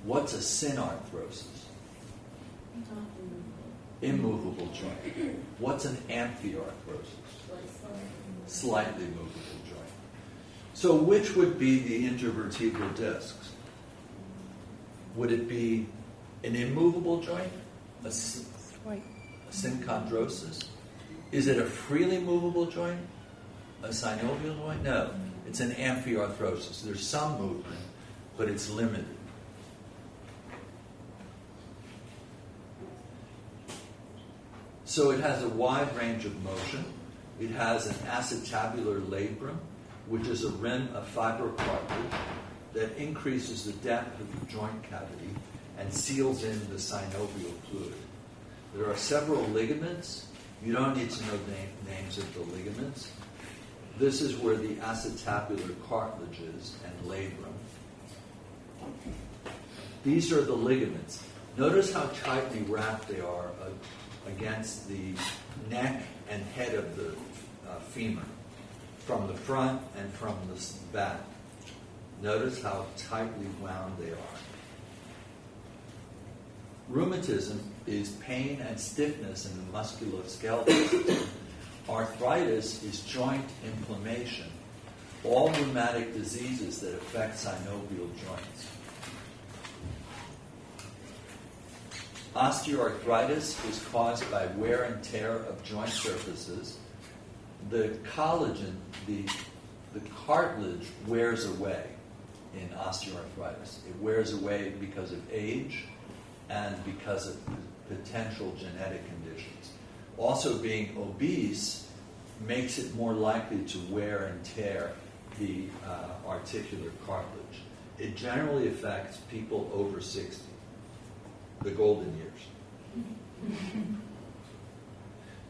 What's a synarthrosis? Immovable joint. What's an amphiarthrosis? Slightly movable joint. So which would be the intervertebral discs? Would it be an immovable joint? A synchondrosis? Is it a freely movable joint? A synovial joint? No. It's an amphiarthrosis. There's some movement, but it's limited. So it has a wide range of motion. It has an acetabular labrum, which is a rim of fibrocartilage that increases the depth of the joint cavity and seals in the synovial fluid. There are several ligaments. You don't need to know the names of the ligaments. This is where the acetabular cartilage is and labrum. These are the ligaments. Notice how tightly wrapped they are against the neck and head of the femur, from the front and from the back. Notice how tightly wound they are. Rheumatism is pain and stiffness in the musculoskeletal system. Arthritis is joint inflammation. All rheumatic diseases that affect synovial joints. Osteoarthritis is caused by wear and tear of joint surfaces. The collagen, the the cartilage wears away in osteoarthritis. It wears away because of age and because of potential genetic conditions. Also, being obese makes it more likely to wear and tear the articular cartilage. It generally affects people over 60, the golden years.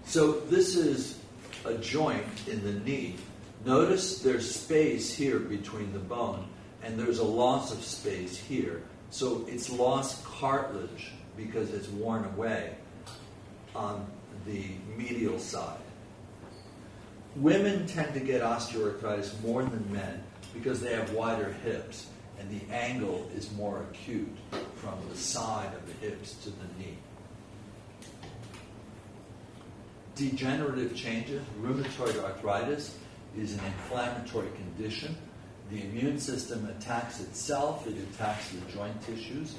So this is a joint in the knee. Notice there's space here between the bone, and there's a loss of space here. So it's lost cartilage because it's worn away on the medial side. Women tend to get osteoarthritis more than men because they have wider hips, and the angle is more acute from the side of the hips to the knee. Degenerative changes. Rheumatoid arthritis is an inflammatory condition. The immune system attacks itself, it attacks the joint tissues.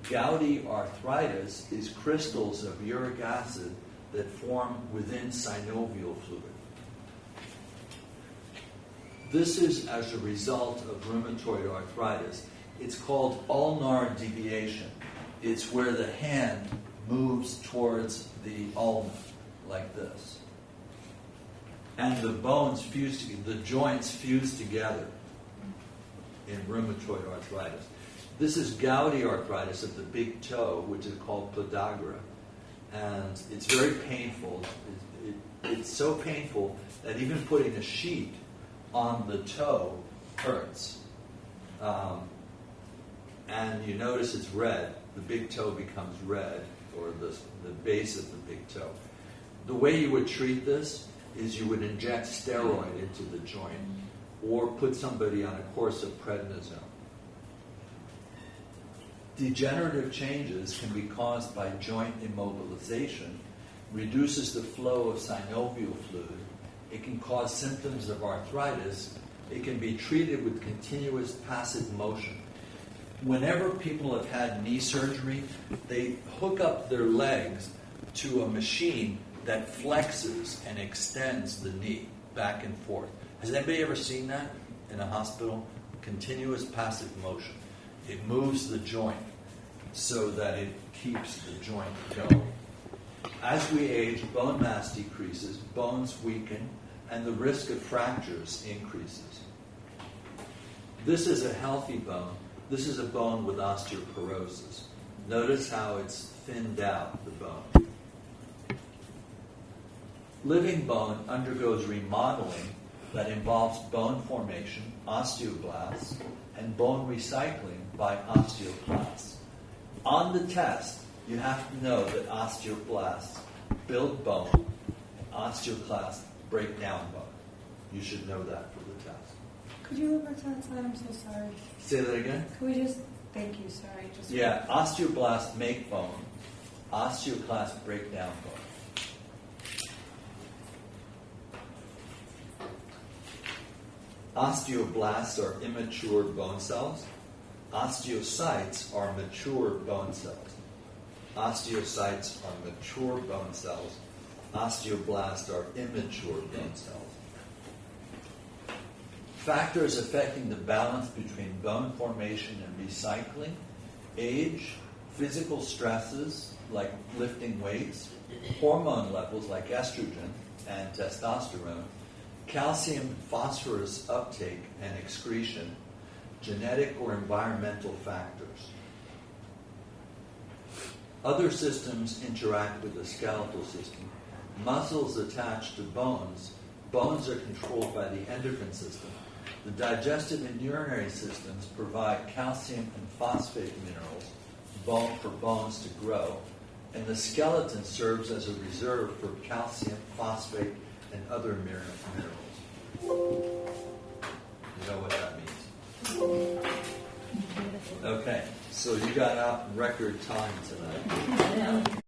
Gouty arthritis is crystals of uric acid that form within synovial fluid. This is as a result of rheumatoid arthritis. It's called ulnar deviation. It's where the hand moves towards the ulna, like this. And the bones fuse together, the joints fuse together in rheumatoid arthritis. This is gouty arthritis of the big toe, which is called podagra. And it's very painful. It's so painful that even putting a sheet on the toe hurts. And you notice it's red. The big toe becomes red, or the base of the big toe. The way you would treat this is you would inject steroid into the joint or put somebody on a course of prednisone. Degenerative changes can be caused by joint immobilization, reduces the flow of synovial fluid. It can cause symptoms of arthritis. It can be treated with continuous passive motion. Whenever people have had knee surgery, they hook up their legs to a machine that flexes and extends the knee back and forth. Has anybody ever seen that in a hospital? Continuous passive motion. It moves the joint so that it keeps the joint going. As we age, bone mass decreases, bones weaken, and the risk of fractures increases. This is a healthy bone. This is a bone with osteoporosis. Notice how it's thinned out, the bone. Living bone undergoes remodeling that involves bone formation, osteoblasts, and bone recycling by osteoclasts. On the test, you have to know that osteoblasts build bone and osteoclasts break down bone. You should know that for the test. Could you remember to that slide? I'm so sorry. Say that again? Could we just, thank you, sorry. Just Yeah, osteoblasts make bone. Osteoclasts break down bone. Osteoblasts are immature bone cells. Osteocytes are mature bone cells. Osteocytes are mature bone cells. Osteoblasts are immature bone cells. Factors affecting the balance between bone formation and recycling: age, physical stresses like lifting weights, hormone levels like estrogen and testosterone, calcium and phosphorus uptake and excretion, genetic or environmental factors. Other systems interact with the skeletal system. Muscles attach to bones. Bones are controlled by the endocrine system. The digestive and urinary systems provide calcium and phosphate minerals for bones to grow, and the skeleton serves as a reserve for calcium, phosphate, and other minerals. You know what that means? Okay, so you got out in record time tonight.